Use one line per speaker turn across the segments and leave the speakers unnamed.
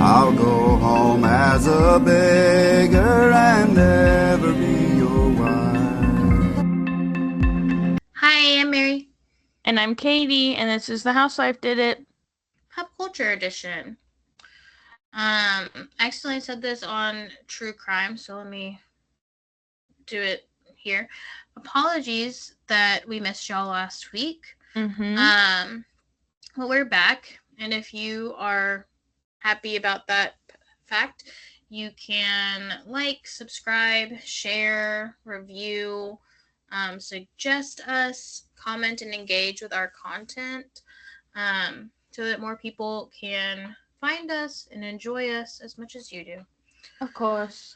I'll go home as a beggar and never be your wife.
Hi, I'm Mary.
And I'm Katie, and this is The Housewife Did It.
Pop Culture Edition. I accidentally said this on True Crime, so let me do it here. Apologies that we missed y'all last week. But we're back, and if you are happy about that fact, you can like, subscribe, share, review, suggest us, comment, and engage with our content, so that more people can find us and enjoy us as much as you do.
Of course.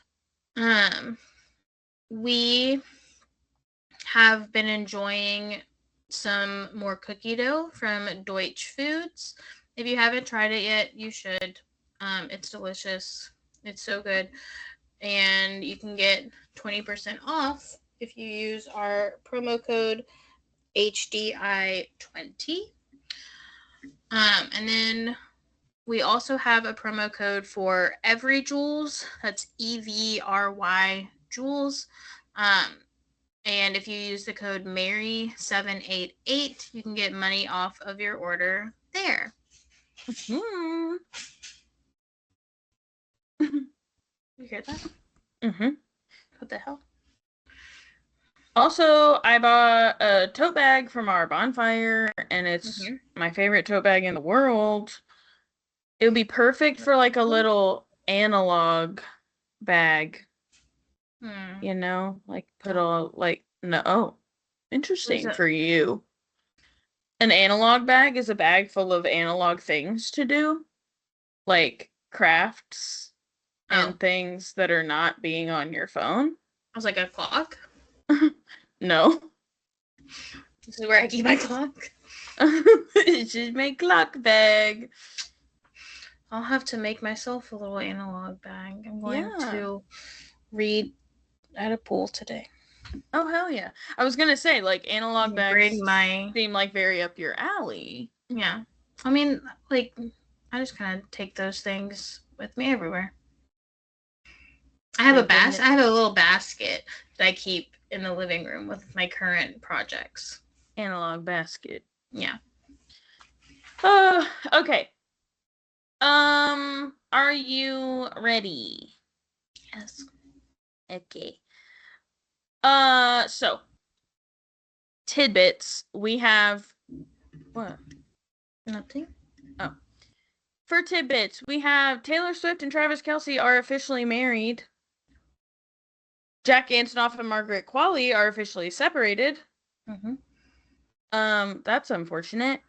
We have been enjoying some more cookie dough from Deutsch Foods. If you haven't tried it yet, you should. It's delicious. It's so good. And you can get 20% off if you use our promo code HDI20. And then we also have a promo code for Every Jewels. That's EVRY Jewels. And if you use the code Mary788, you can get money off of your order there.
Mm-hmm.
You hear that?
Mm-hmm.
What the hell?
Also, I bought a tote bag from our bonfire, and it's my favorite tote bag in the world. It would be perfect for like a little analog bag. You know, like put all like no. Oh, interesting for you. An analog bag is a bag full of analog things to do, like crafts and things that are not being on your phone.
I was like, a clock?
No.
This is where I keep my clock.
It's just my clock bag.
I'll have to make myself a little analog bag. I'm going to read at a pool today.
Oh, hell yeah. I was going to say, like, analog bags seem like very up your alley.
Yeah. I mean, like, I just kind of take those things with me everywhere. I have I have a little basket that I keep in the living room with my current projects.
Analog basket.
Yeah.
Okay. Are you ready?
Yes.
Okay. So tidbits. We have what?
Nothing.
Oh. For tidbits, we have Taylor Swift and Travis Kelce are officially married. Jack Antonoff and Margaret Qualley are officially separated. That's unfortunate.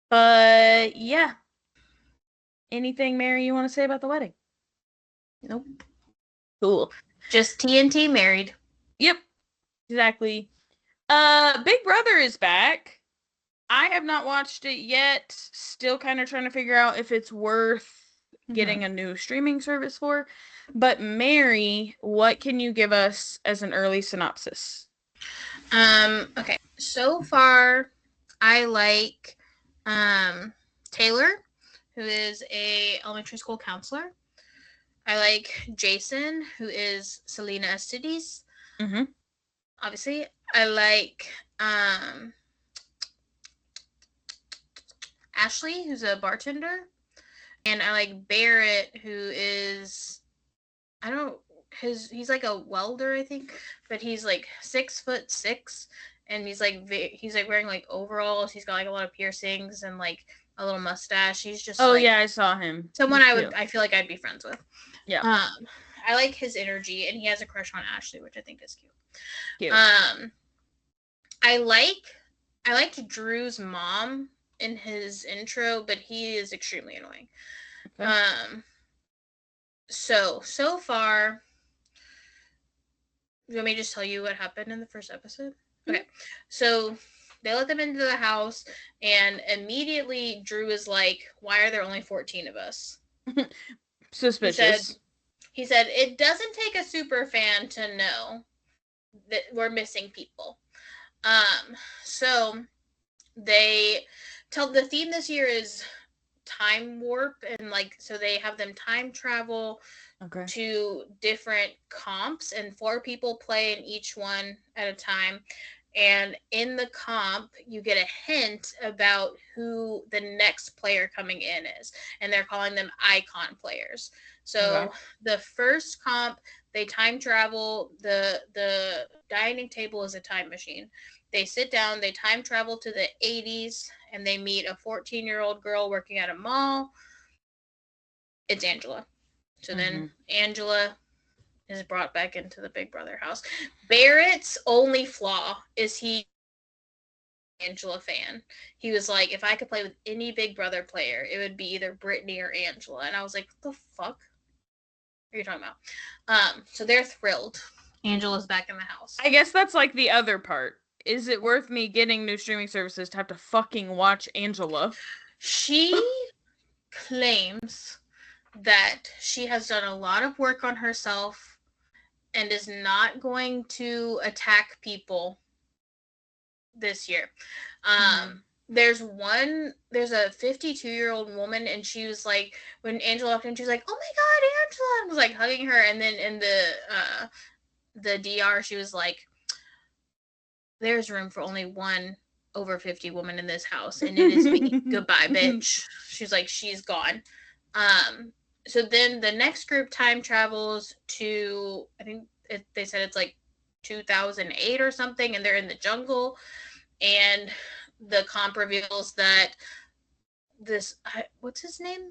But yeah. Anything, Mary, you want to say about the wedding?
Nope.
Cool.
Just TNT married.
Yep. Exactly. Big Brother is back. I have not watched it yet. Still kind of trying to figure out if it's worth getting a new streaming service for. But Mary, what can you give us as an early synopsis?
Okay. So far, I like Taylor, who is a elementary school counselor. I like Jason, who is Selena Estides. Obviously, I like Ashley, who's a bartender, and I like Barrett, who is he's like a welder, I think, but he's like 6'6", and he's like wearing like overalls. He's got like a lot of piercings and like a little mustache. He's just
yeah, I saw him.
Someone I feel like I'd be friends with.
Yeah.
I like his energy, and he has a crush on Ashley, which I think is cute. I liked Drew's mom in his intro, but he is extremely annoying. Okay. So far, you want me to just tell you what happened in the first episode? Okay. So they let them into the house, and immediately Drew is like, why are there only 14 of us?
Suspicious.
He said, it doesn't take a super fan to know that we're missing people. So they tell the theme this year is time warp, and like, so they have them time travel to different comps, and 4 people play in each one at a time. And in the comp, you get a hint about who the next player coming in is, and they're calling them icon players. So the first comp, they time travel. The dining table is a time machine. They sit down, they time travel to the 80s, and they meet a 14-year-old girl working at a mall. It's Angela. So then Angela is brought back into the Big Brother house. Barrett's only flaw is he Angela fan. He was like, if I could play with any Big Brother player, it would be either Brittany or Angela. And I was like, what the fuck are you talking about? So they're thrilled. Angela's back in the house.
I guess that's like the other part. Is it worth me getting new streaming services to have to fucking watch Angela?
She claims that she has done a lot of work on herself and is not going to attack people this year. There's a 52-year-old woman, and she was like, when Angela walked in, she was like, oh my god, Angela, and was like hugging her. And then in the DR, she was like, there's room for only one over 50 woman in this house, and it is me. Goodbye, bitch. She's like, she's gone. So then the next group time travels to, I think they said it's like 2008 or something, and they're in the jungle, and the comp reveals that this, what's his name?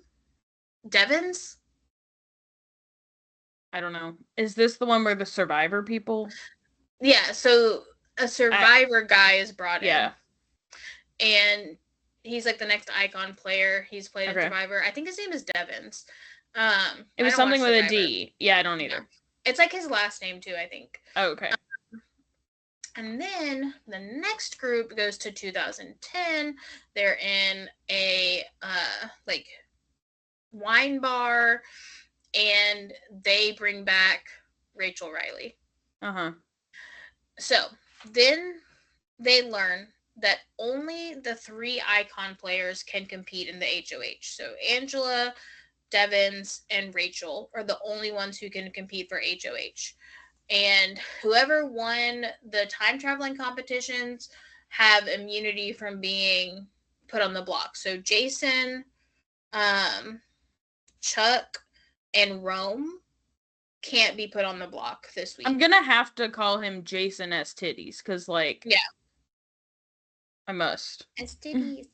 Devins?
I don't know. Is this the one where the Survivor people?
Yeah, so a Survivor guy is brought in. And he's like the next icon player. He's played in Survivor. I think his name is Devins.
It was something with a D. Yeah, I don't either. No.
It's like his last name too, I think.
Oh, okay.
And then the next group goes to 2010. They're in a like wine bar, and they bring back Rachel Riley. So then they learn that only the 3 icon players can compete in the HOH. So Angela, Devins, and Rachel are the only ones who can compete for HOH. And whoever won the time traveling competitions have immunity from being put on the block. So Jason, Chuck, and Rome can't be put on the block this week.
I'm gonna have to call him Jason S. Titties, because like,
yeah,
I must.
S. Titties.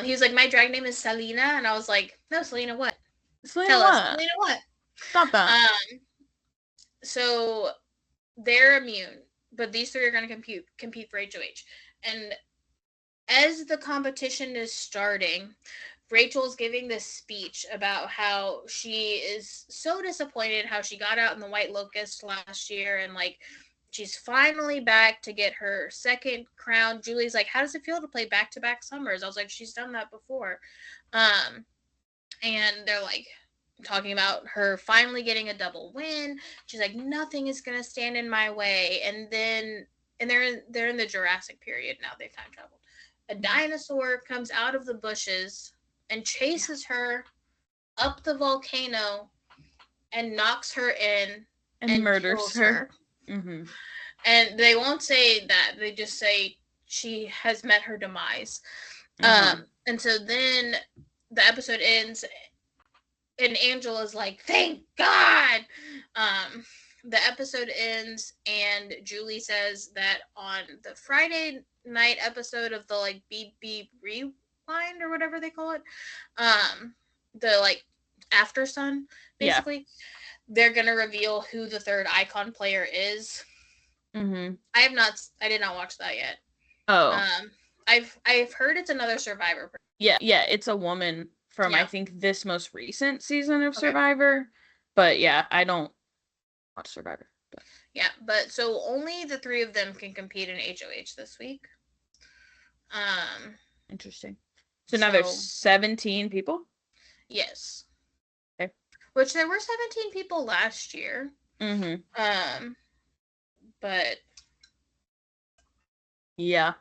He was like, my drag name is Selena, and I was like, no, Selena what?
Selena what?
Selena what?
Stop that.
So they're immune, but these 3 are going to compete for HOH. And as the competition is starting, Rachel's giving this speech about how she is so disappointed how she got out in the White Locust last year, and like she's finally back to get her second crown. Julie's like, how does it feel to play back-to-back summers? I was like, she's done that before. And they're like talking about her finally getting a double win. She's like, nothing is gonna stand in my way. And then they're in the Jurassic period now. They've time traveled. A dinosaur comes out of the bushes and chases her up the volcano and knocks her in
and murders her.
And they won't say that. They just say she has met her demise. And so then the episode ends, and Angela's like, thank God. The episode ends, and Julie says that on the Friday night episode of the like BB Rewind or whatever they call it, the like After Sun, basically, they're gonna reveal who the 3rd icon player is. I did not watch that yet. I've heard it's another Survivor.
Yeah, it's a woman from I think this most recent season of Survivor. But yeah, I don't watch Survivor. But.
Yeah, but so only the 3 of them can compete in HOH this week.
Interesting. So now there's 17 people?
Yes.
Okay.
Which there were 17 people last year. But
yeah.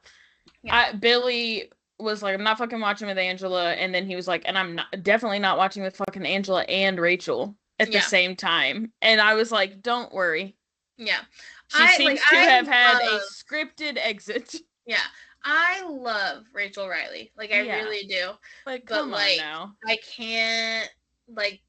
Billy was like, I'm not fucking watching with Angela, and then he was like, and I'm definitely not watching with fucking Angela and Rachel at the same time. And I was like, don't worry.
Yeah.
She seems to have had a scripted exit.
Yeah. I love Rachel Riley. Like, I really do.
Like, come on now.
I can't, like,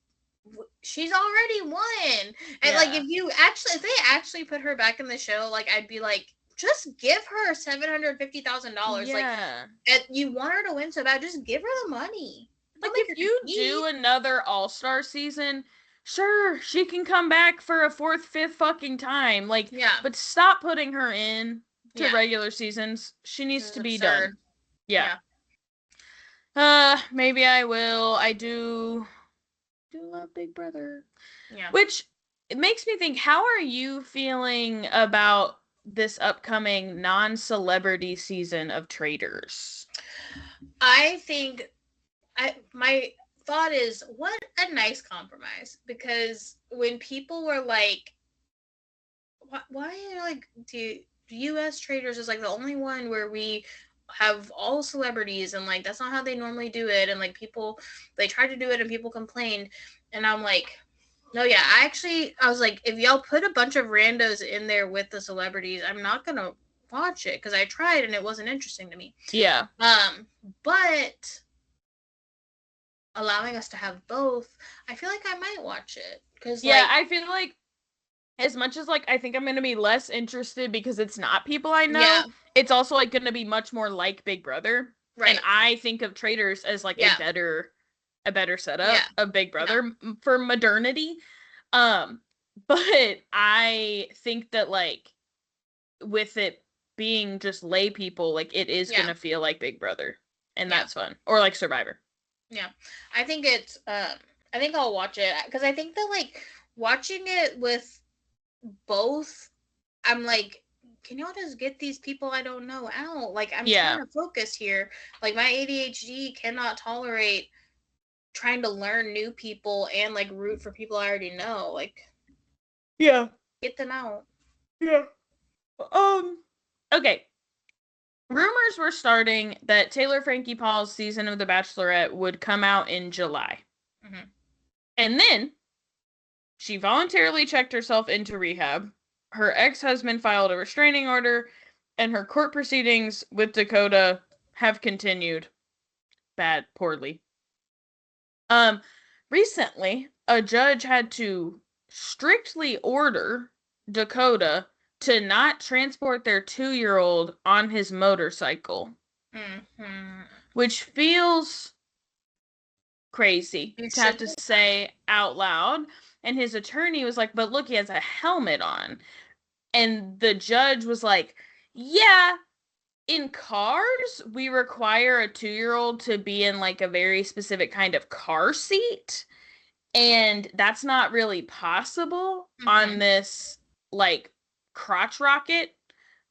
she's already won. And, like, if they actually put her back in the show, like, I'd be like, just give her $750,000.
Yeah.
Like, you want her to win so bad, just give her the money.
Like, if you do another All-Star season, sure, she can come back for a 4th, 5th fucking time. Like, but stop putting her in to regular seasons. She needs to be done. Yeah. Maybe I will. I do love Big Brother. Yeah. Which, it makes me think, how are you feeling about this upcoming non-celebrity season of Traitors?
I think my thought is, what a nice compromise, because when people were like, why like do US Traitors is like the only one where we have all celebrities, and like that's not how they normally do it, and like people, they tried to do it and people complained, and I'm like, no, yeah, I was like, if y'all put a bunch of randos in there with the celebrities, I'm not gonna watch it, because I tried and it wasn't interesting to me.
Yeah.
But allowing us to have both, I feel like I might watch it, because
I feel like, as much as like I think I'm gonna be less interested because it's not people I know, it's also like gonna be much more like Big Brother, right? And I think of Traitors as like a better setup of Big Brother for modernity. But I think that like with it being just lay people, like it is gonna feel like Big Brother, and that's fun, or like Survivor.
Yeah, I think it's. I think I'll watch it, because I think that like watching it with both, I'm like, can y'all just get these people I don't know out? Like, I'm trying to focus here. Like, my ADHD cannot tolerate trying to learn new people and like root for people I already know. Like, get them out.
Okay. Rumors were starting that Taylor Frankie Paul's season of The Bachelorette would come out in July. Mm-hmm. And then she voluntarily checked herself into rehab. Her ex-husband filed a restraining order, and her court proceedings with Dakota have continued poorly. Recently, a judge had to strictly order Dakota to not transport their 2-year-old on his motorcycle. Mm-hmm. Which feels crazy to have to say out loud. And his attorney was like, but look, he has a helmet on. And the judge was like, yeah, in cars, we require a 2-year-old to be in like a very specific kind of car seat. And that's not really possible on this like crotch rocket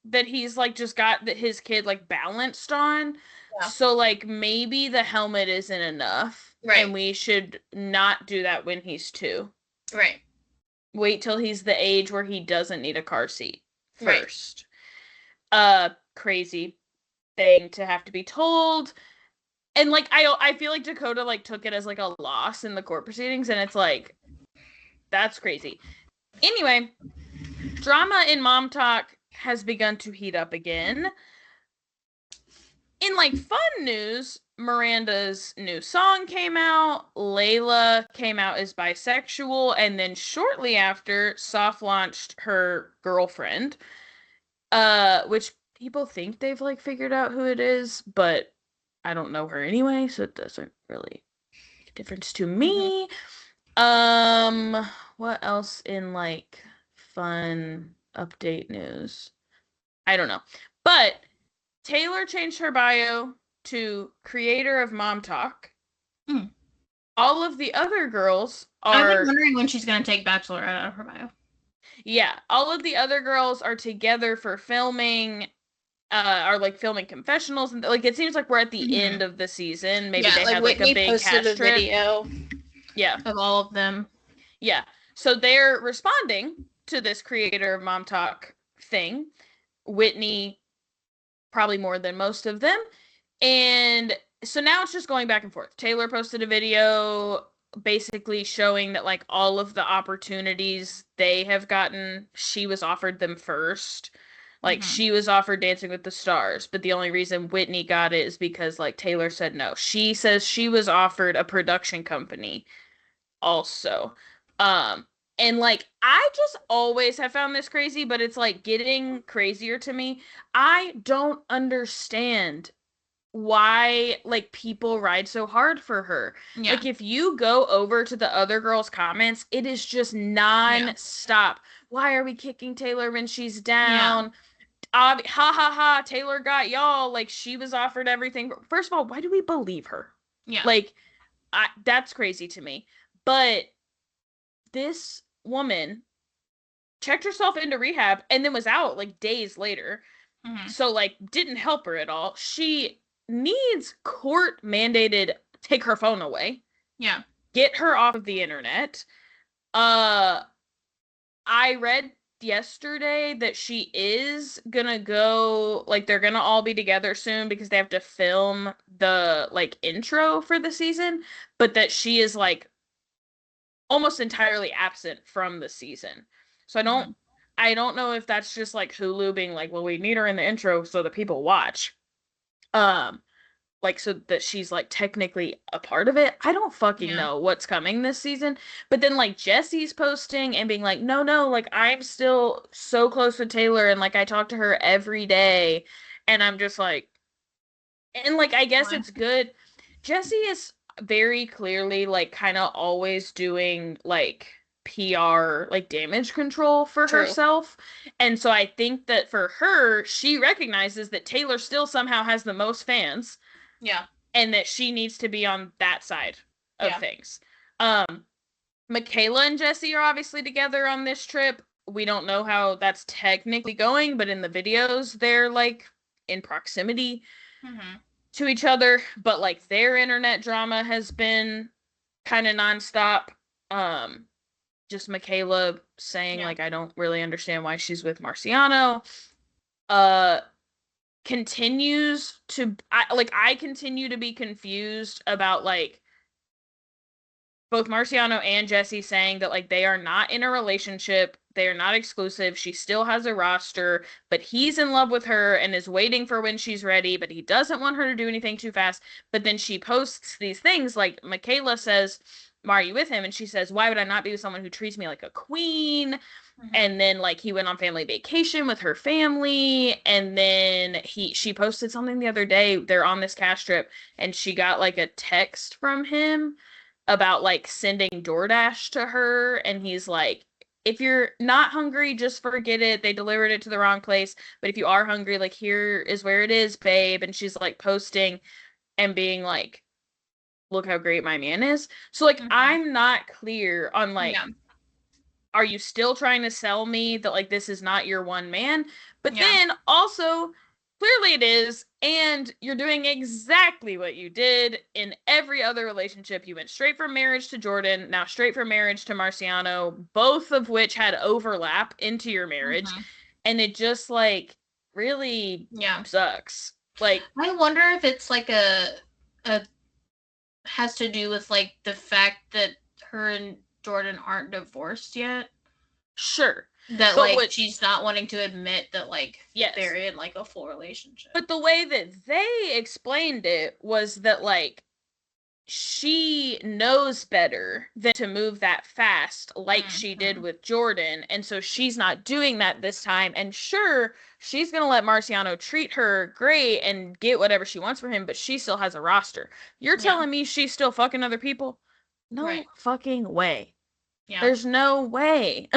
that he's like just got his kid like balanced on. Yeah. So like maybe the helmet isn't enough. Right. And we should not do that when he's 2.
Right.
Wait till he's the age where he doesn't need a car seat first. Right. Crazy thing to have to be told. And like I feel like Dakota like took it as like a loss in the court proceedings, and it's like, that's crazy. Anyway, drama in Mom Talk has begun to heat up again. In like fun news, Miranda's new song came out. Layla came out as bisexual, and then shortly after, soft launched her girlfriend, which people think they've like figured out who it is, but I don't know her anyway, so it doesn't really make a difference to me. What else in like fun update news? I don't know, but Taylor changed her bio to creator of Mom Talk. All of the other girls are...
I've been wondering when she's going to take Bachelorette out of her bio.
Yeah, all of the other girls are together for filming, are like filming confessionals, and like it seems like we're at the end of the season. Maybe they had like a big cast trip.
Video of all of them.
Yeah, so they're responding to this creator of Mom Talk thing. Whitney, probably more than most of them, And so now it's just going back and forth. Taylor posted a video basically showing that like all of the opportunities they have gotten, she was offered them first. Like she was offered Dancing with the Stars, but the only reason Whitney got it is because like Taylor said no. She says she was offered a production company also. And like I just always have found this crazy, but it's like getting crazier to me. I don't understand why like people ride so hard for her.
Yeah.
Like if you go over to the other girls' comments, it is just non-stop. Why are we kicking Taylor when she's down? Ha ha ha, Taylor got y'all. Like she was offered everything. First of all, why do we believe her?
Yeah.
Like that's crazy to me. But this woman checked herself into rehab and then was out like days later. So like didn't help her at all. She needs court mandated take her phone away.
Yeah.
Get her off of the internet. I read yesterday that she is gonna go, like they're gonna all be together soon because they have to film the like intro for the season, but that she is like almost entirely absent from the season. So I don't know if that's just like Hulu being like, well, we need her in the intro so that people watch. Like so that she's like technically a part of it. I don't fucking know what's coming this season. But then like Jesse's posting and being like, no, like I'm still so close with Taylor and like I talk to her every day. And I'm just like, and like I guess it's good. Jesse is very clearly like kind of always doing like PR like damage control for herself. And so I think that for her, she recognizes that Taylor still somehow has the most fans.
Yeah.
And that she needs to be on that side of things. Michaela and Jesse are obviously together on this trip. We don't know how that's technically going, but in the videos they're like in proximity to each other. But like their internet drama has been kind of nonstop. Just Michaela saying like I don't really understand why she's with Marciano. Continues to I continue to be confused about like both Marciano and Jesse saying that like they are not in a relationship, they are not exclusive. She still has a roster, but he's in love with her and is waiting for when she's ready, but he doesn't want her to do anything too fast. But then she posts these things like Michaela says, why are you with him? And she says, why would I not be with someone who treats me like a queen? And then like he went on family vacation with her family, and then she posted something the other day, they're on this cast trip, and she got like a text from him about like sending DoorDash to her, and he's like, if you're not hungry, just forget it, they delivered it to the wrong place, but if you are hungry, like here is where it is, babe. And she's like posting and being like, look how great my man is. So like I'm not clear on like are you still trying to sell me that like this is not your one man? But then also clearly it is, and you're doing exactly what you did in every other relationship. You went straight from marriage to Jordan, now straight from marriage to Marciano, both of which had overlap into your marriage. And it just like really sucks. Like
I wonder if it's like a has to do with like the fact that her and Jordan aren't divorced yet.
Sure.
That but like she's not wanting to admit that like they're in like a full relationship.
But the way that they explained it was that like she knows better than to move that fast like she did with Jordan, and so she's not doing that this time. And sure, she's gonna let Marciano treat her great and get whatever she wants from him, but she still has a roster. You're telling me she's still fucking other people? No fucking way. There's no way.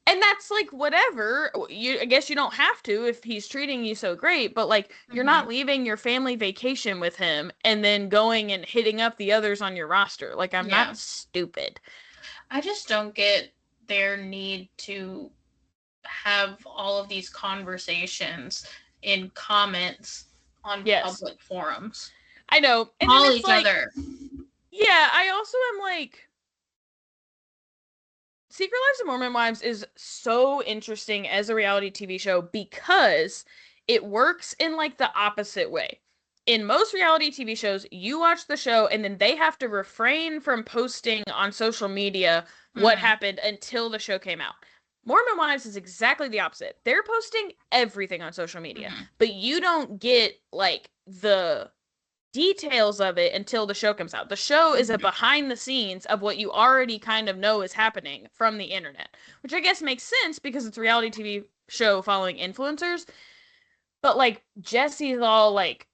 And that's like whatever. I guess you don't have to if he's treating you so great, but like you're not leaving your family vacation with him and then going and hitting up the others on your roster. Like I'm not stupid.
I just don't get their need to have all of these conversations in comments on public forums.
I know.
And call each other.
Yeah, I also am like, Secret Lives of Mormon Wives is so interesting as a reality TV show because it works in like the opposite way. in most reality TV shows, you watch the show and then they have to refrain from posting on social media what happened until the show came out. Mormon Wives is exactly the opposite. They're posting everything on social media, but you don't get like the details of it until the show comes out. The show is a behind the scenes of what you already kind of know is happening from the internet, which I guess makes sense because it's a reality TV show following influencers. But like Jesse's all like,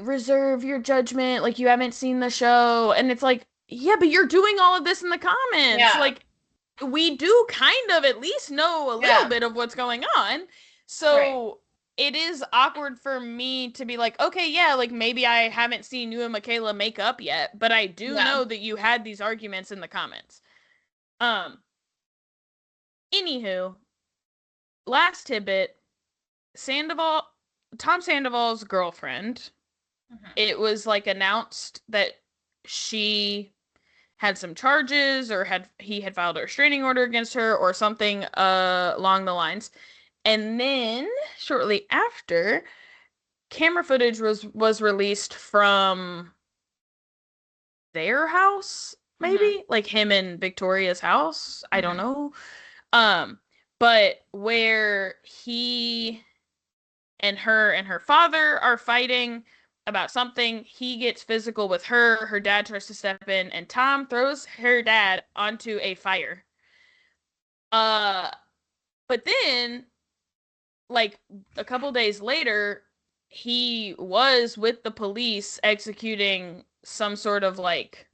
reserve your judgment, like you haven't seen the show, and it's like, yeah, but you're doing all of this in the comments. Like, we do kind of at least know a little bit of what's going on. So it is awkward for me to be like, okay, yeah, like maybe I haven't seen you and Michaela make up yet, but I do know that you had these arguments in the comments. Anywho, last tidbit, Tom Sandoval's girlfriend, it was like announced that she had some charges, or he had filed a restraining order against her or something along the lines. And then shortly after, camera footage was released from their house, maybe like him and Victoria's house. I don't know. But where he and her father are fighting about something. He gets physical with her. Her dad tries to step in, and Tom throws her dad onto a fire. But then, like, a couple days later, he was with the police executing some sort of, like,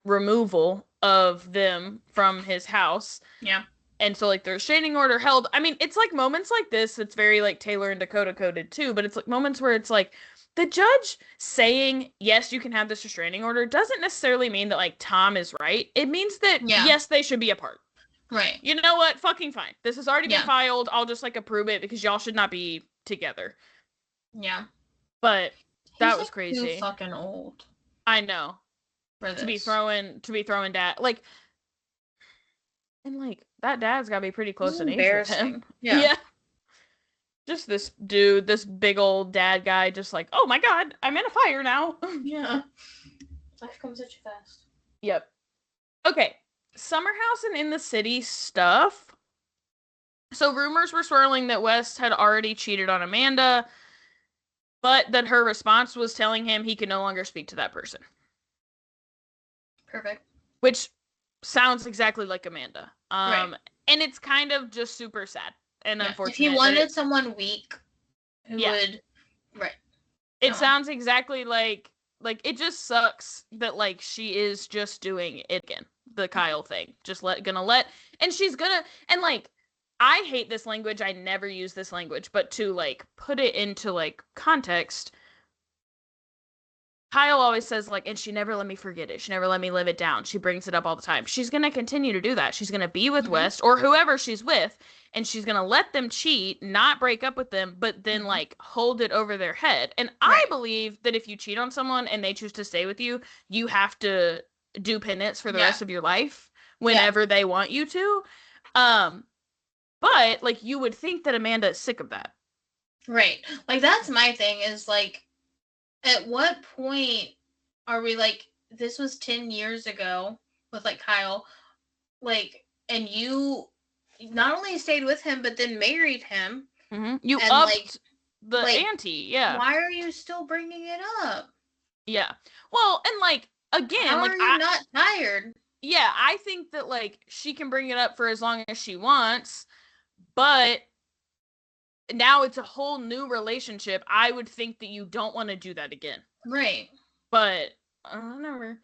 removal of them from his house.
Yeah.
And so, like, the restraining order held. I mean, it's, like, moments like this. It's very, like, Taylor and Dakota coded, too. But it's, like, moments where it's, like, the judge saying, yes, you can have this restraining order doesn't necessarily mean that, like, Tom is right. It means that, yes, they should be apart.
Right.
You know what? Fucking fine. This has already been filed. I'll just, like, approve it because y'all should not be together.
Yeah.
But that
He's
was
like
crazy.
Too fucking old.
I know.
For this.
To be throwing dad. Like, and, like, that dad's got to be pretty close in age with him. Yeah. Just this dude, this big old dad guy, just like, oh my god, I'm in a fire now.
Yeah. Life comes at you fast.
Yep. Okay. Summer House and In the City stuff. So rumors were swirling that West had already cheated on Amanda, but that her response was telling him he could no longer speak to that person.
Perfect.
Which sounds exactly like Amanda.
Right.
And it's kind of just super sad. And unfortunate.
If he wanted someone weak who would, right.
It sounds exactly like it just sucks that, like, she is just doing it again. The Kyle thing. Just and she's gonna, and, like, I hate this language. I never use this language, but to, like, put it into, like, context, Kyle always says, like, and she never let me forget it. She never let me live it down. She brings it up all the time. She's going to continue to do that. She's going to be with West or whoever she's with, and she's going to let them cheat, not break up with them, but then, like, hold it over their head. And I believe that if you cheat on someone and they choose to stay with you, you have to do penance for the rest of your life whenever they want you to. But, like, you would think that Amanda is sick of that.
Right. Like, that's my thing is, like, at what point are we, like, this was 10 years ago with, like, Kyle, like, and you not only stayed with him, but then married him.
You
and,
upped
like,
the ante,
Why are you still bringing it up?
Yeah. Well, and, like, again,
how
like,
are you not tired?
Yeah, I think that, like, she can bring it up for as long as she wants, but now it's a whole new relationship. I would think that you don't want to do that again.
Right.
But, never.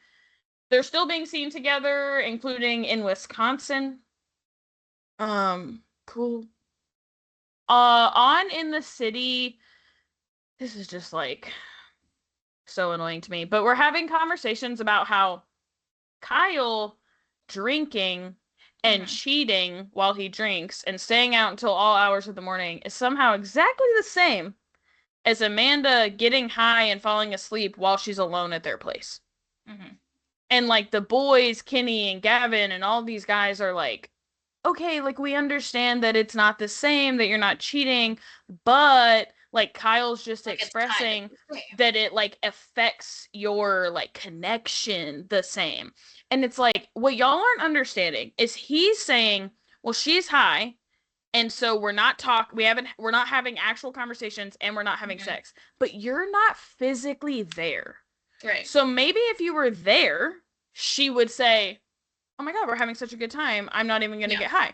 They're still being seen together, including in Wisconsin. Cool. On In the City, this is just, like, so annoying to me. But we're having conversations about how Kyle drinking and cheating while he drinks and staying out until all hours of the morning is somehow exactly the same as Amanda getting high and falling asleep while she's alone at their place. And, like, the boys, Kenny and Gavin and all these guys are like, okay, like, we understand that it's not the same, that you're not cheating, but, like Kyle's just
Like, it's
expressing
kind of the same.
that it like affects your like connection the same. And it's like, what y'all aren't understanding is he's saying, well, she's high, and so we're not having actual conversations, and we're not having sex, but you're not physically there.
Right.
So maybe if you were there, she would say, oh my God, we're having such a good time, I'm not even going to get high.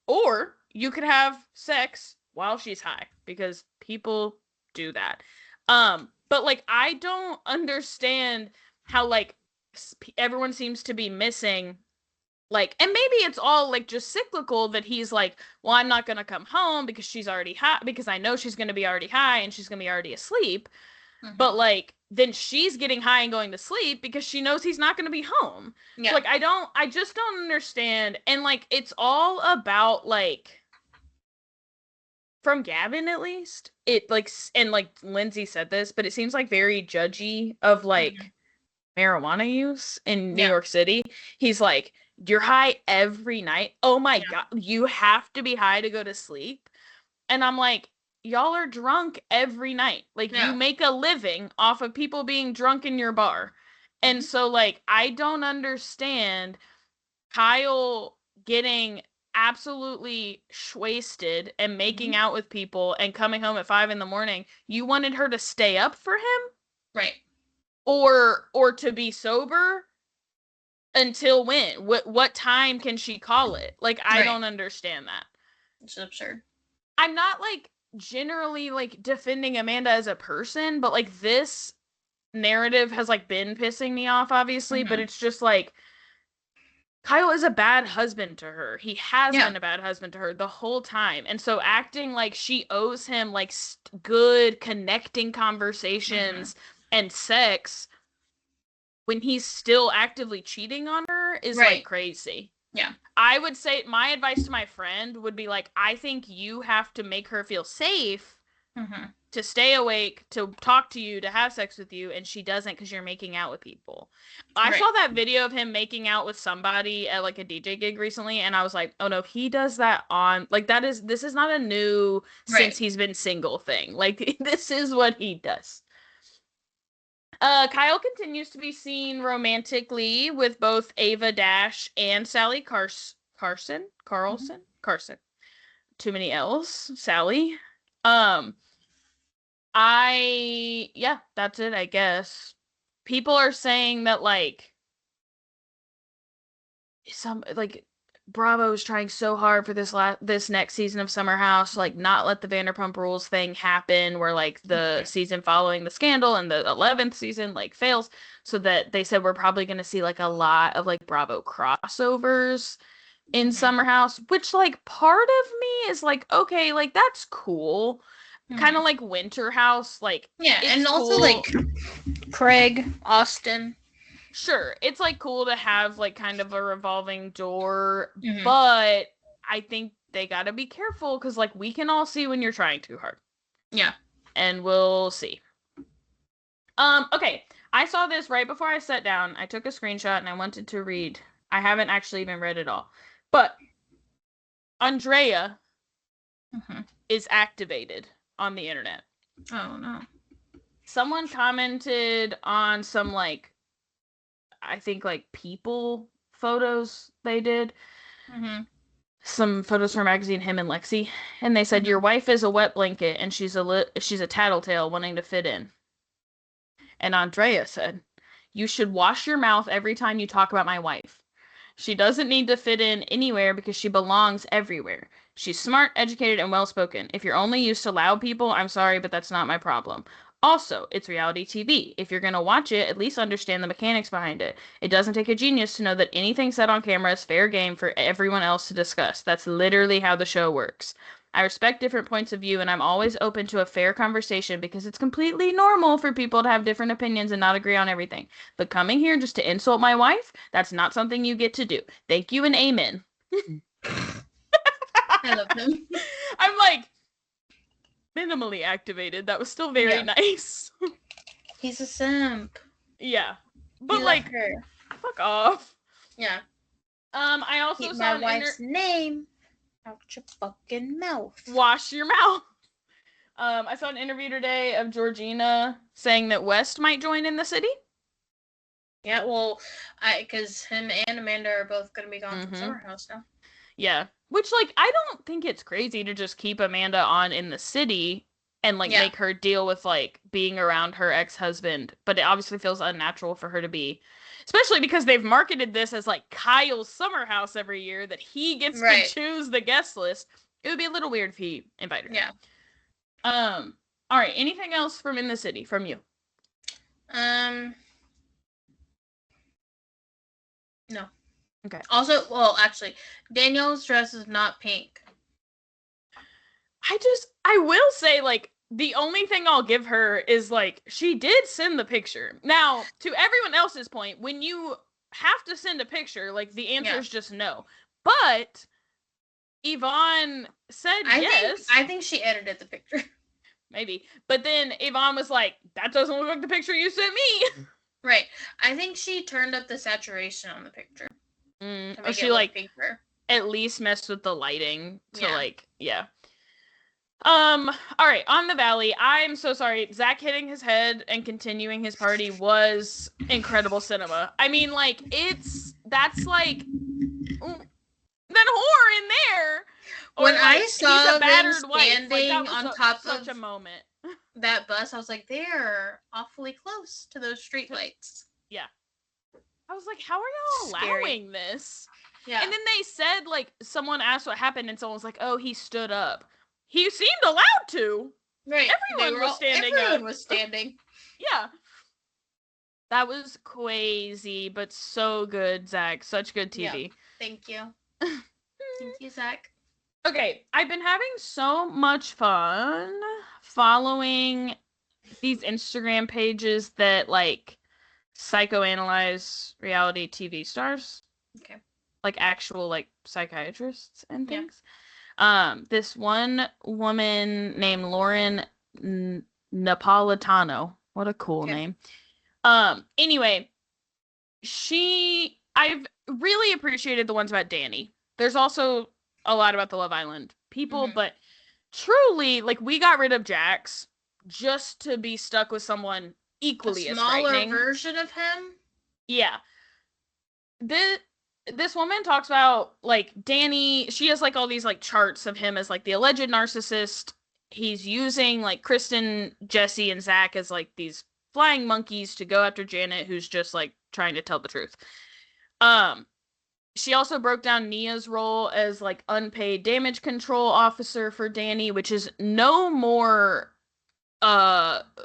Or you could have sex while she's high, because people do that. But like, I don't understand how like everyone seems to be missing, like, and maybe it's all like just cyclical, that he's like, well, I'm not going to come home because she's already high, because I know she's going to be already high and she's going to be already asleep. But like, then she's getting high and going to sleep because she knows he's not going to be home. Yeah. So, like, I just don't understand. And like, it's all about like, from Gavin at least, it like, and like Lindsay said this, but it seems like very judgy of like marijuana use in New York City. He's like, you're high every night. Oh my God, you have to be high to go to sleep. And I'm like, y'all are drunk every night. Like, you make a living off of people being drunk in your bar. And so, like, I don't understand Kyle getting absolutely wasted and making out with people and coming home at 5 a.m. You wanted her to stay up for him?
Right.
Or to be sober until when? What time can she call it? Like, I don't understand that.
It's absurd.
I'm not like generally like defending Amanda as a person, but like, this narrative has like been pissing me off, obviously, but it's just like, Kyle is a bad husband to her. He has been a bad husband to her the whole time. And so acting like she owes him like good connecting conversations and sex when he's still actively cheating on her is like crazy.
Yeah.
I would say my advice to my friend would be like, I think you have to make her feel safe to stay awake, to talk to you, to have sex with you, and she doesn't because you're making out with people. I saw that video of him making out with somebody at like a DJ gig recently, and I was like, oh no, he does that on, like, this is not a new since he's been single thing. Like, this is what he does. Kyle continues to be seen romantically with both Ava Dash and Sally Carlson. Too many L's. Sally. That's it, I guess. People are saying that like Bravo's trying so hard for this next season of Summer House, like, not let the Vanderpump Rules thing happen, where like the season following the scandal and the 11th season like fails, so that they said we're probably going to see like a lot of like Bravo crossovers in Summer House, which like part of me is like, okay, like that's cool. Kind of like Winter House, like,
and also
cool.
Like Craig, Austin.
Sure, it's like cool to have like kind of a revolving door, but I think they gotta be careful because like we can all see when you're trying too hard.
Yeah,
and we'll see. Okay, I saw this right before I sat down. I took a screenshot and I wanted to read. I haven't actually even read it all, but Andrea is activated on the internet.
Oh no!
Someone commented on some like, I think like People photos they did. Some photos from magazine, him and Lexi, and they said your wife is a wet blanket and she's a tattletale wanting to fit in. And Andrea said, you should wash your mouth every time you talk about my wife. She doesn't need to fit in anywhere because she belongs everywhere. She's smart, educated, and well-spoken. If you're only used to loud people, I'm sorry, but that's not my problem. Also, it's reality TV. If you're going to watch it, at least understand the mechanics behind it. It doesn't take a genius to know that anything said on camera is fair game for everyone else to discuss. That's literally how the show works. I respect different points of view, and I'm always open to a fair conversation because it's completely normal for people to have different opinions and not agree on everything. But coming here just to insult my wife, that's not something you get to do. Thank you and amen.
I love him.
I'm like, minimally activated. That was still very nice.
He's a simp.
Yeah. But like, fuck off.
Yeah.
I also
Keep
saw
my wife's name out your fucking mouth.
Wash your mouth. I saw an interview today of Georgina saying that West might join in the city.
Yeah, well, because him and Amanda are both going to be gone from Summer House now.
Yeah, which, like, I don't think it's crazy to just keep Amanda on in the city and, like, make her deal with, like, being around her ex-husband, but it obviously feels unnatural for her to be, especially because they've marketed this as, like, Kyle's Summer House every year, that he gets to choose the guest list. It would be a little weird if he invited her.
Yeah.
All right, anything else from In the City from you?
No.
Okay.
Also, well, actually, Danielle's dress is not pink.
I will say, like, the only thing I'll give her is, like, she did send the picture. Now, to everyone else's point, when you have to send a picture, like, the answer is just no. But Yvonne said yes.
I think she edited the picture.
Maybe. But then Yvonne was like, that doesn't look like the picture you sent me.
Right. I think she turned up the saturation on the picture.
Or she, like, pinker. At least messed with the lighting to, like, all right, on the Valley, I'm so sorry. Zach hitting his head and continuing his party was incredible cinema. I mean, like, that's like that whore in there.
When I saw them standing
on top of such a moment,
that bus, I was like, they're awfully close to those streetlights.
Yeah. I was like, how are y'all allowing this?
Yeah.
And then they said, like, someone asked what happened, and someone was like, oh, he stood up. He seemed allowed to.
Right.
Everyone was standing up.
Everyone was standing.
Yeah. That was crazy, but so good, Zach. Such good TV.
Yeah. Thank you. Thank you, Zach.
Okay, I've been having so much fun following these Instagram pages that, like, psychoanalyze reality TV stars.
Okay.
Like, actual, like, psychiatrists and things. This one woman named Lauren Napolitano. What a cool name. Anyway, I've really appreciated the ones about Danny. There's also a lot about the Love Island people, but truly, like, we got rid of Jax just to be stuck with someone equally as frightening.
A smaller version of him?
Yeah. This woman talks about, like, Danny, she has, like, all these, like, charts of him as, like, the alleged narcissist. He's using, like, Kristen, Jesse, and Zach as, like, these flying monkeys to go after Janet, who's just, like, trying to tell the truth. She also broke down Nia's role as, like, unpaid damage control officer for Danny, which is no more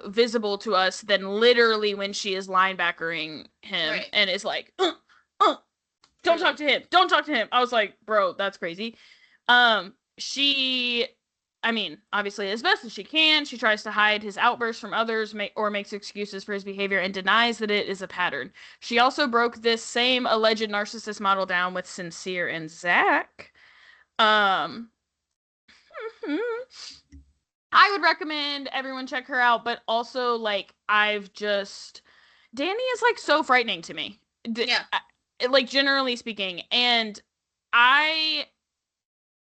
visible to us than literally when she is linebackering him and is like, don't talk to him. Don't talk to him. I was like, bro, that's crazy. She, I mean, obviously as best as she can, she tries to hide his outbursts from others or makes excuses for his behavior and denies that it is a pattern. She also broke this same alleged narcissist model down with Sincere and Zach. I would recommend everyone check her out, but also, like, Danny is, like, so frightening to me. Like, generally speaking. And I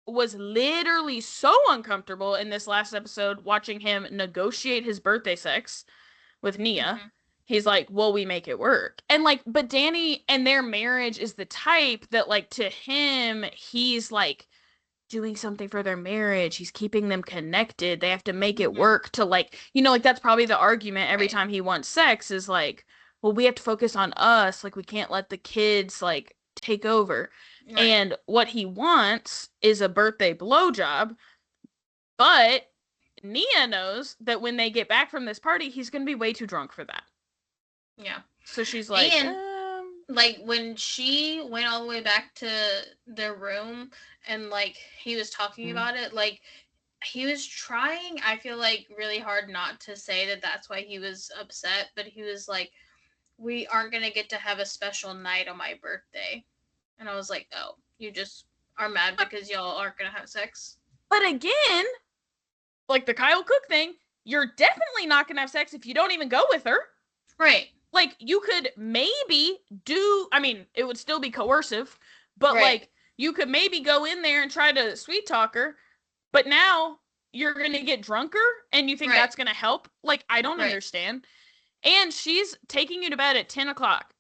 was literally so uncomfortable in this last episode watching him negotiate his birthday sex with Nia. He's like, well, we make it work. And, like, but Danny and their marriage is the type that, like, to him, he's, like, doing something for their marriage. He's keeping them connected. They have to make it work to, like, you know, like, that's probably the argument every time he wants sex is, like, well, we have to focus on us. Like, we can't let the kids, like, take over. Right. And what he wants is a birthday blowjob. But Nia knows that when they get back from this party, he's going to be way too drunk for that.
Yeah.
So she's like...
And, like, when she went all the way back to their room and, like, he was talking about it, like, he was trying, I feel like, really hard not to say that that's why he was upset. But he was like, we aren't going to get to have a special night on my birthday. And I was like, oh, you just are mad because y'all aren't going to have sex?
But again, like the Kyle Cook thing, you're definitely not going to have sex if you don't even go with her.
Right.
Like, you could maybe it would still be coercive, but, like, you could maybe go in there and try to sweet talk her. But now you're going to get drunker and you think
Right.
that's going to help. Like, I don't
Right.
understand. And she's taking you to bed at 10 o'clock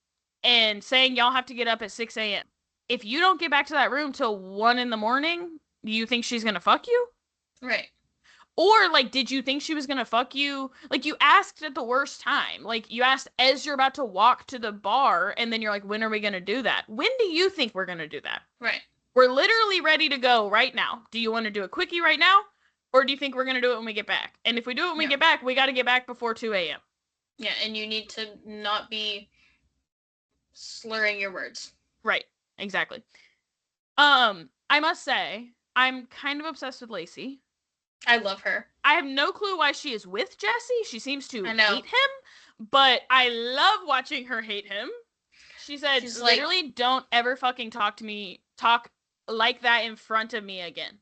and saying y'all have to get up at 6 a.m. If you don't get back to that room till 1 in the morning, you think she's going to fuck you?
Right.
Or, like, did you think she was going to fuck you? Like, you asked at the worst time. Like, you asked as you're about to walk to the bar, and then you're like, when are we going to do that? When do you think we're going to do that?
Right.
We're literally ready to go right now. Do you want to do a quickie right now? Or do you think we're going to do it when we get back? And if we do it when we get back, we got to get back before 2 a.m.
Yeah, and you need to not be slurring your words.
Right. Exactly. I must say, I'm kind of obsessed with Lacey.
I love her.
I have no clue why she is with Jesse. She seems to
I know.
hate him, but I love watching her hate him. She said,
She's like-
literally, don't ever fucking talk like that in front of me again.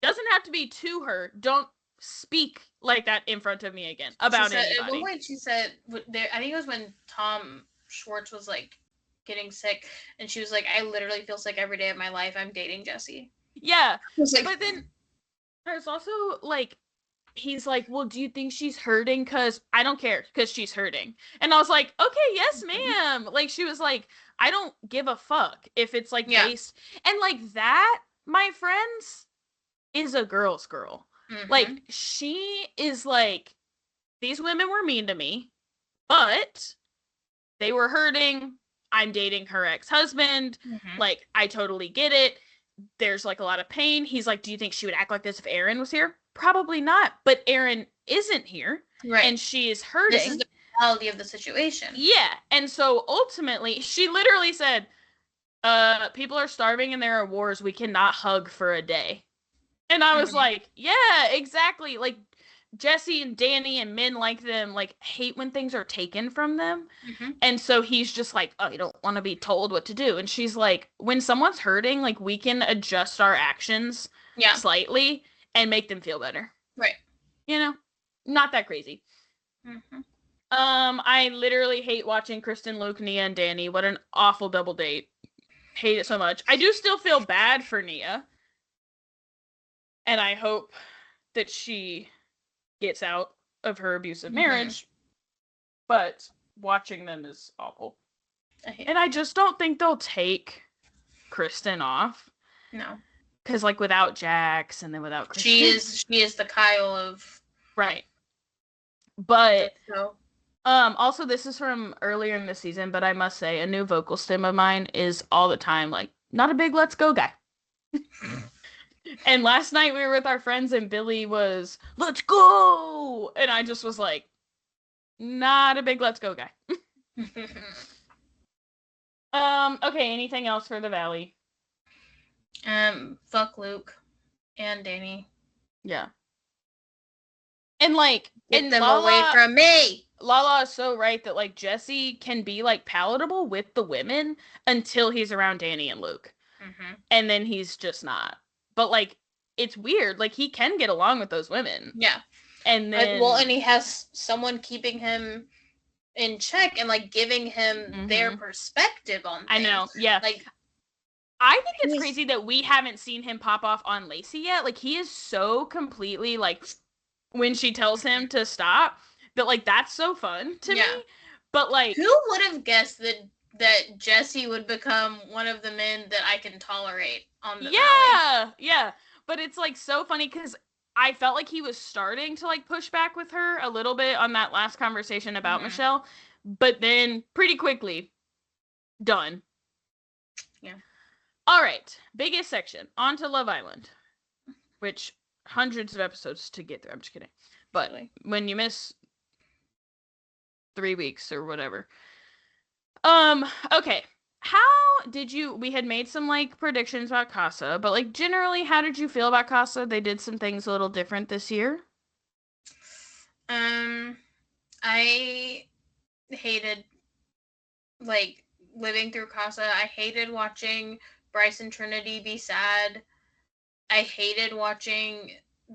Doesn't have to be to her. Don't speak like that in front of me again about
She said,
anybody.
at one point she said, I think it was when Tom Schwartz was like getting sick, and she was like, I literally feel sick every day of my life. I'm dating Jesse.
Yeah,
I was like,
but then there's also like, he's like, well, do you think she's hurting? Because I don't care, because she's hurting. And I was like, okay, yes, ma'am. Like, she was like, I don't give a fuck if it's like based. And like that, my friends, is a girl's girl. Like, she is like, these women were mean to me, but they were hurting. I'm dating her ex-husband. Like, I totally get it. There's like a lot of pain. He's like, do you think she would act like this if Aaron was here? Probably not. But Aaron isn't here. Right. And she is hurting.
This is the reality of the situation.
Yeah. And so ultimately, she literally said, people are starving and there are wars. We cannot hug for a day. And I was like, yeah, exactly. Like, Jesse and Danny and men like them, like, hate when things are taken from them. And so he's just like, oh, you don't want to be told what to do. And she's like, when someone's hurting, like, we can adjust our actions slightly and make them feel better. Right. You know? Not that crazy. I literally hate watching Kristen, Luke, Nia, and Danny. What an awful double date. Hate it so much. I do still feel bad for Nia. And I hope that she gets out of her abusive marriage. But watching them is awful. And I just don't think they'll take Kristen off.
No.
Because, like, without Jax and then without Kristen.
She is the Kyle of...
Right. But, also, this is from earlier in the season, but I must say, a new vocal stem of mine is all the time, like, not a big let's go guy. And last night we were with our friends and Billy was, let's go! And I just was like, not a big let's go guy. Okay, anything else for the Valley?
Fuck Luke and Danny.
Yeah. And like,
get them away from me!
Lala is so right that like Jesse can be like palatable with the women until he's around Danny and Luke. And then he's just not. But, like, it's weird. Like, he can get along with those women. Yeah. And then...
Well, and he has someone keeping him in check and, like, giving him their perspective on things.
I know, yeah. Like, I think it's crazy that we haven't seen him pop off on Lacey yet. Like, he is so completely, like, when she tells him to stop, that, like, that's so fun to me. But, like...
Who would have guessed that Jesse would become one of the men that I can tolerate on the Valley.
Yeah. But it's like so funny because I felt like he was starting to like push back with her a little bit on that last conversation about Michelle, but then pretty quickly done. Yeah. All right, biggest section on to Love Island, which hundreds of episodes to get through. I'm just kidding, but when you miss 3 weeks or whatever. Okay. How did you, we had made some, like, predictions about Casa, but, like, generally, how did you feel about Casa? They did some things a little different this year.
I hated, like, living through Casa. I hated watching Bryce and Trinity be sad. I hated watching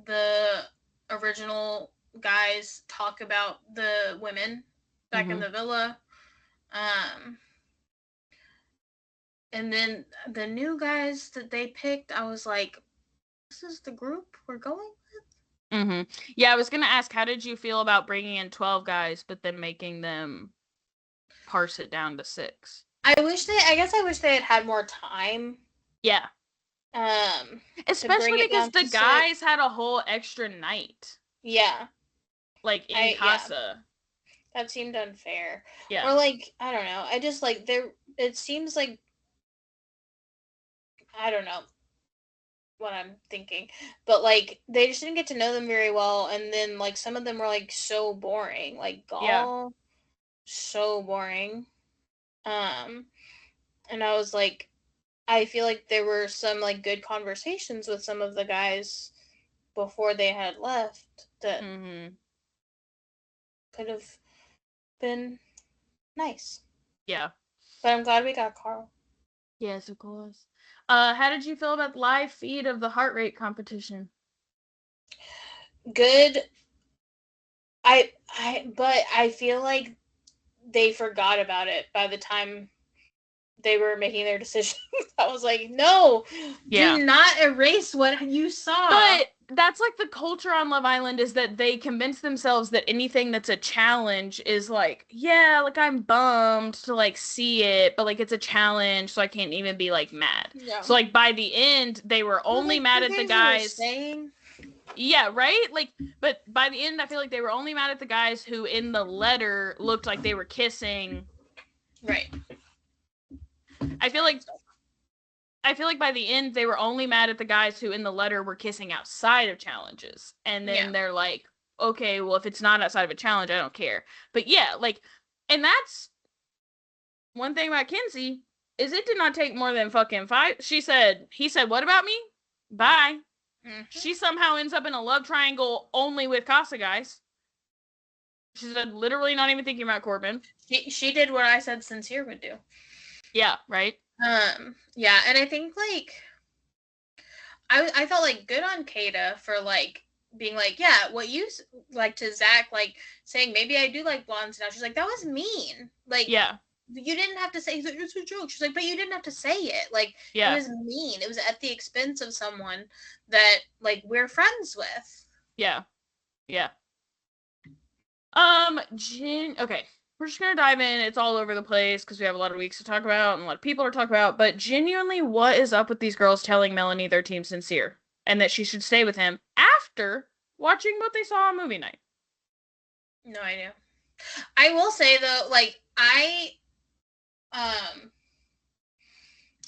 the original guys talk about the women back in the villa. And then the new guys that they picked, I was like, this is the group we're going with.
Yeah, I was gonna ask, how did you feel about bringing in 12 guys, but then making them parse it down to 6?
I guess I wish they had had more time.
Yeah. Especially because the guys had a whole extra night.
Yeah.
Like, in Casa.
Yeah. That seemed unfair.
Yeah.
Or, like, I don't know. I just, like, it seems like, I don't know what I'm thinking. But, like, they just didn't get to know them very well. And then, like, some of them were, like, so boring. Like, Gaul, so boring. And I was like, I feel like there were some, like, good conversations with some of the guys before they had left that could have been nice.
Yeah.
But I'm glad we got Carl.
Yes, of course. How did you feel about the live feed of the heart rate competition?
Good. But I feel like they forgot about it by the time they were making their decisions. I was like, no, do not erase what you saw.
But that's like the culture on Love Island, is that they convince themselves that anything that's a challenge is like, yeah, like I'm bummed to like see it, but like it's a challenge, so I can't even be like mad. Yeah. So like by the end, they were only mad at the guys. Yeah, right? Like, but by the end, I feel like they were only mad at the guys who in the letter looked like they were kissing.
Right.
I feel like by the end, they were only mad at the guys who in the letter were kissing outside of challenges. And then they're like, okay, well, if it's not outside of a challenge, I don't care. But yeah, like, and that's one thing about Kenzie, is it did not take more than fucking 5. He said, what about me? Bye. Mm-hmm. She somehow ends up in a love triangle only with Casa guys. She said, literally not even thinking about Corbin.
She did what I said Sincere would do.
Yeah, right?
Yeah, and I think, like, I felt, like, good on Kata for, like, being like, yeah, what you, like, to Zach, like, saying, maybe I do like blondes now. She's like, that was mean. Like, yeah. You didn't have to say, it's a joke. She's like, but you didn't have to say it. Like, it was mean. It was at the expense of someone that, like, we're friends with.
Yeah. Yeah. Okay. We're just going to dive in. It's all over the place because we have a lot of weeks to talk about and a lot of people to talk about. But genuinely, what is up with these girls telling Melanie their team's sincere and that she should stay with him after watching what they saw on movie night?
No idea. I will say, though, like,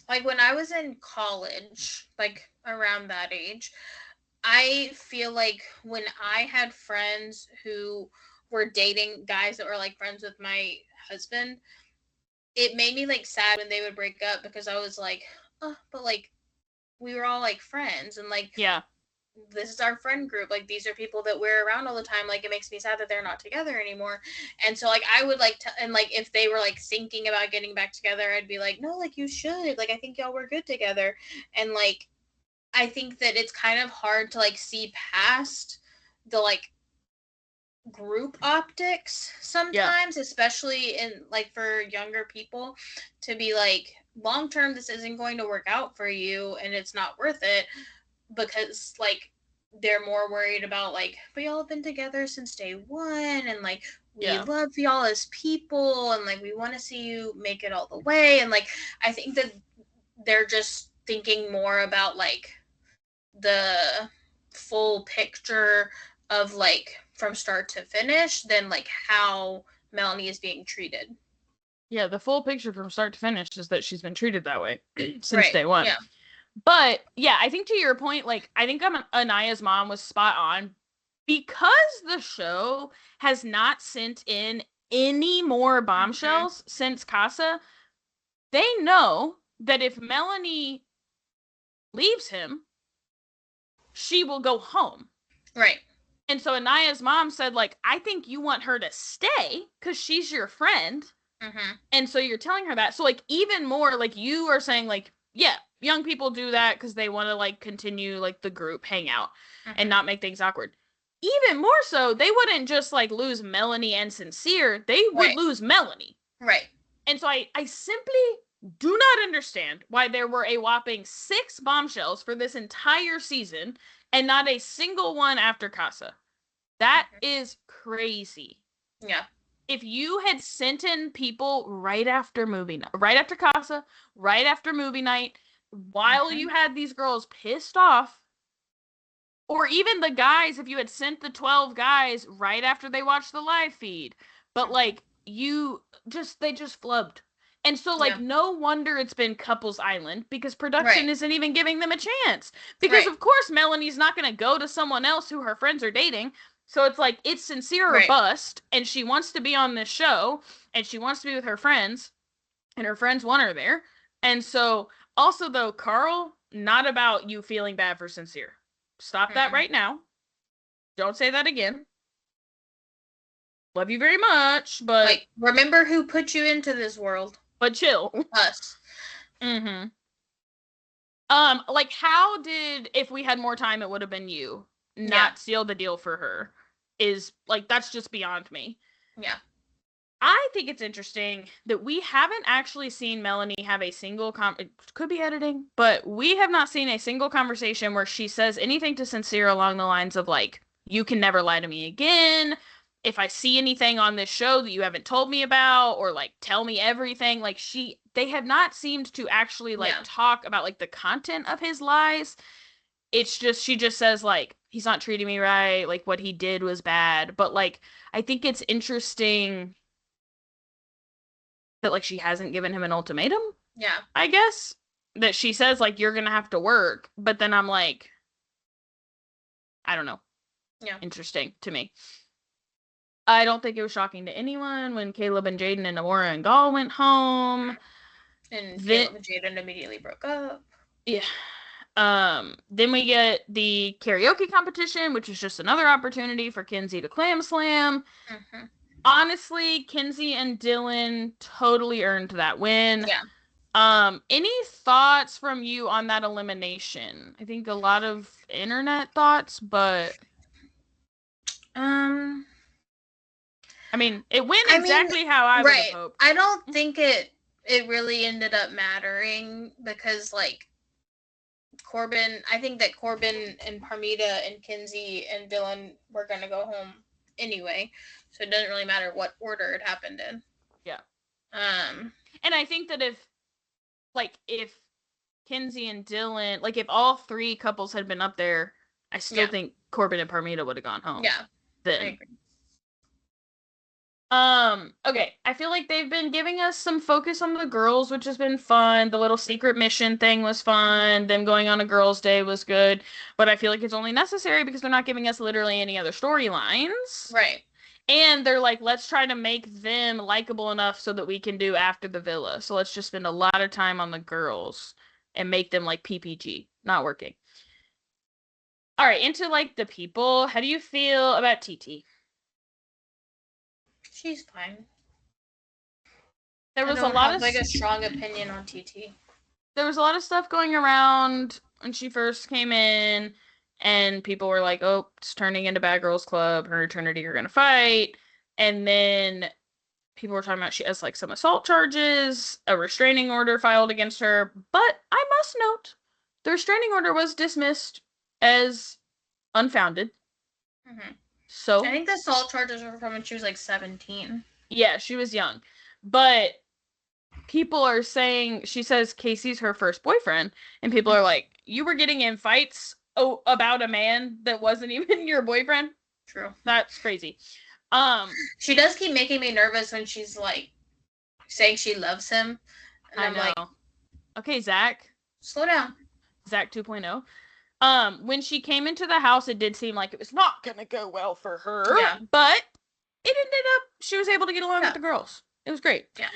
like, when I was in college, like, around that age, I feel like when I had friends who were dating guys that were, like, friends with my husband, it made me, like, sad when they would break up because I was like, oh, but, like, we were all, like, friends, and, like, this is our friend group. Like, these are people that we're around all the time. Like, it makes me sad that they're not together anymore. And so, like, I would, like, and, like, if they were, like, thinking about getting back together, I'd be like, no, like, you should. Like, I think y'all were good together. And, like, I think that it's kind of hard to, like, see past the, like, group optics sometimes, especially in, like, for younger people, to be like, long term, this isn't going to work out for you and it's not worth it, because, like, they're more worried about, like, but y'all have been together since day one, and, like, we love y'all as people, and, like, we want to see you make it all the way. And, like, I think that they're just thinking more about, like, the full picture of, like, from start to finish than, like, how Melanie is being treated.
Yeah, the full picture from start to finish is that she's been treated that way since day one. Yeah. But, yeah, I think to your point, like, I think Anaya's mom was spot on. Because the show has not sent in any more bombshells since Casa, they know that if Melanie leaves him, she will go home.
Right.
And so Anaya's mom said, like, I think you want her to stay because she's your friend. Mm-hmm. And so you're telling her that. So, like, even more, like, you are saying, like, yeah, young people do that because they want to, like, continue, like, the group hangout and not make things awkward. Even more so, they wouldn't just, like, lose Melanie and Sincere. They would lose Melanie.
Right.
And so I simply do not understand why there were a whopping 6 bombshells for this entire season and not a single one after Casa. That is crazy.
Yeah.
If you had sent in people right after movie night, right after Casa, right after movie night, while you had these girls pissed off, or even the guys, if you had sent the 12 guys right after they watched the live feed, but like they just flubbed. And so, like, no wonder it's been Couples Island, because production isn't even giving them a chance. Because, of course, Melanie's not going to go to someone else who her friends are dating. So it's like, it's sincere or bust, and she wants to be on this show, and she wants to be with her friends, and her friends want her there. And so, also, though, Carl, not about you feeling bad for Sincere. Stop that right now. Don't say that again. Love you very much, but...
Like, remember who put you into this world.
But chill.
Us.
Like, how did, if we had more time, it would have been you, not seal the deal for her, is, like, that's just beyond me.
Yeah.
I think it's interesting that we haven't actually seen Melanie have a single, it could be editing, but we have not seen a single conversation where she says anything to Sincere along the lines of, like, you can never lie to me again. If I see anything on this show that you haven't told me about, or like tell me everything, like they have not seemed to actually like talk about like the content of his lies. It's just, she just says like, he's not treating me right, like what he did was bad. But like, I think it's interesting that like she hasn't given him an ultimatum.
Yeah.
I guess that she says like, you're gonna have to work, but then I'm like, I don't know.
Yeah.
Interesting to me. I don't think it was shocking to anyone when Caleb and Jaden and Amora and Gaul went home.
And Caleb and Jaden immediately broke up.
Yeah. Then we get the karaoke competition, which is just another opportunity for Kenzie to clam slam.
Mm-hmm.
Honestly, Kenzie and Dylan totally earned that win.
Yeah.
Any thoughts from you on that elimination? I think a lot of internet thoughts, but I mean, it went exactly how I would have hoped.
I don't think it really ended up mattering, because, like, I think that Corbin and Parmita and Kenzie and Dylan were going to go home anyway, so it doesn't really matter what order it happened in.
Yeah. And I think that if Kenzie and Dylan, like, if all 3 couples had been up there, I still think Corbin and Parmita would have gone home.
Yeah.
Then. I agree. Okay, I feel like they've been giving us some focus on the girls, which has been fun. The little secret mission thing was fun. Them going on a girls' day was good. But I feel like it's only necessary because they're not giving us literally any other storylines.
Right.
And they're like, let's try to make them likable enough so that we can do after the villa. So let's just spend a lot of time on the girls and make them like PPG. Not working. All right, into like the people. How do you feel about TT?
She's fine.
There was a lot of
like a strong opinion on TT.
There was a lot of stuff going around when she first came in, and people were like, "Oh, it's turning into Bad Girls Club. Her and Trinity are gonna fight." And then people were talking about she has like some assault charges, a restraining order filed against her. But I must note, the restraining order was dismissed as unfounded.
Mm-hmm.
So
I think the assault charges were from when she was like 17.
Yeah, she was young. But people are saying, she says Casey's her first boyfriend, and people are like, you were getting in fights about a man that wasn't even your boyfriend?
True.
That's crazy.
She does keep making me nervous when she's like saying she loves him. And I'm like,
okay, Zach. Slow
down.
Zach 2.0. When she came into the house, it did seem like it was not gonna go well for her.
Yeah.
But it ended up, she was able to get along with the girls. It was great.
Yeah.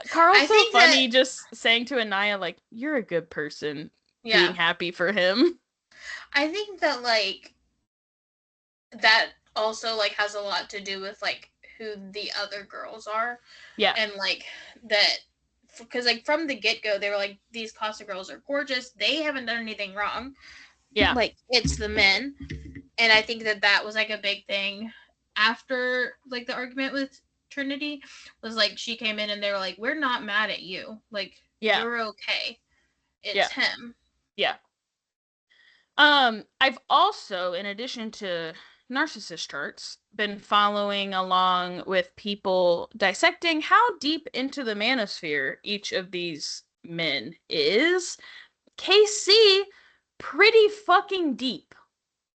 Carl's so funny just saying to Anaya, like, you're a good person. Yeah. Being happy for him.
I think that, like, that also, like, has a lot to do with, like, who the other girls are.
Yeah.
And, like, that, because, like, from the get-go, they were like, these Casa girls are gorgeous. They haven't done anything wrong.
Yeah.
Like, it's the men. And I think that was, like, a big thing after, like, the argument with Trinity was like, she came in and they were like, we're not mad at you. Like, you're okay. It's him.
Yeah. I've also, in addition to narcissist charts, been following along with people dissecting how deep into the manosphere each of these men is. KC, pretty fucking deep,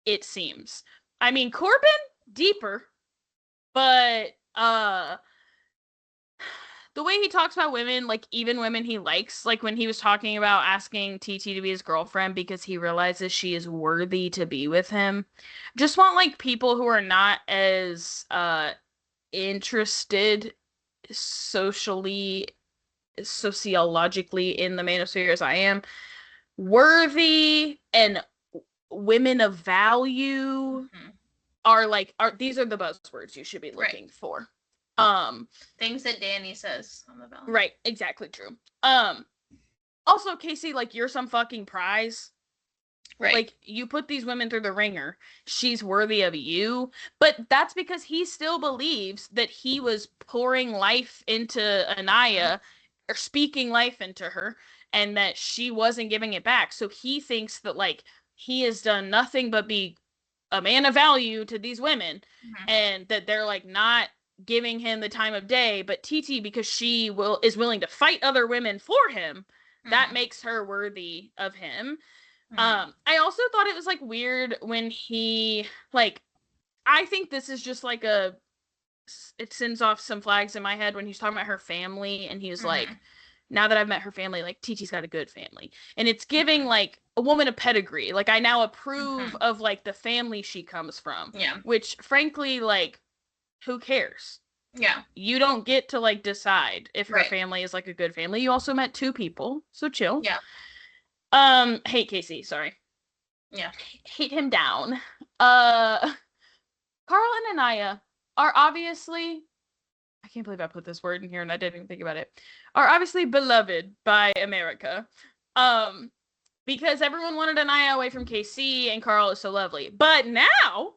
it seems. I mean, Corbin, deeper, but the way he talks about women, like even women he likes, like when he was talking about asking TT to be his girlfriend because he realizes she is worthy to be with him. Just want like people who are not as interested sociologically in the manosphere as I am, worthy and women of value are these are the buzzwords you should be looking for.
Things that Danny says on the ballot.
Right, exactly true. Also, Casey, like, you're some fucking prize. Right. Like, you put these women through the ringer. She's worthy of you. But that's because he still believes that he was pouring life into Anaya, or speaking life into her, and that she wasn't giving it back. So he thinks that, like, he has done nothing but be a man of value to these women, and that they're, like, not giving him the time of day, but TT, because she is willing to fight other women for him, that makes her worthy of him. I also thought it was like weird when he, like, I think this is just like it sends off some flags in my head when he's talking about her family, and he's like, now that I've met her family, like, TT's got a good family, and it's giving like a woman a pedigree. Like, I now approve of like the family she comes from. Yeah, which frankly, like, who cares? Yeah. You don't get to, like, decide if her family is, like, a good family. You also met 2 people, so chill. Yeah. Hate Casey, sorry. Yeah. Hate him down. Carl and Anaya are obviously, I can't believe I put this word in here and I didn't even think about it, are obviously beloved by America. Because everyone wanted Anaya away from KC and Carl is so lovely. But now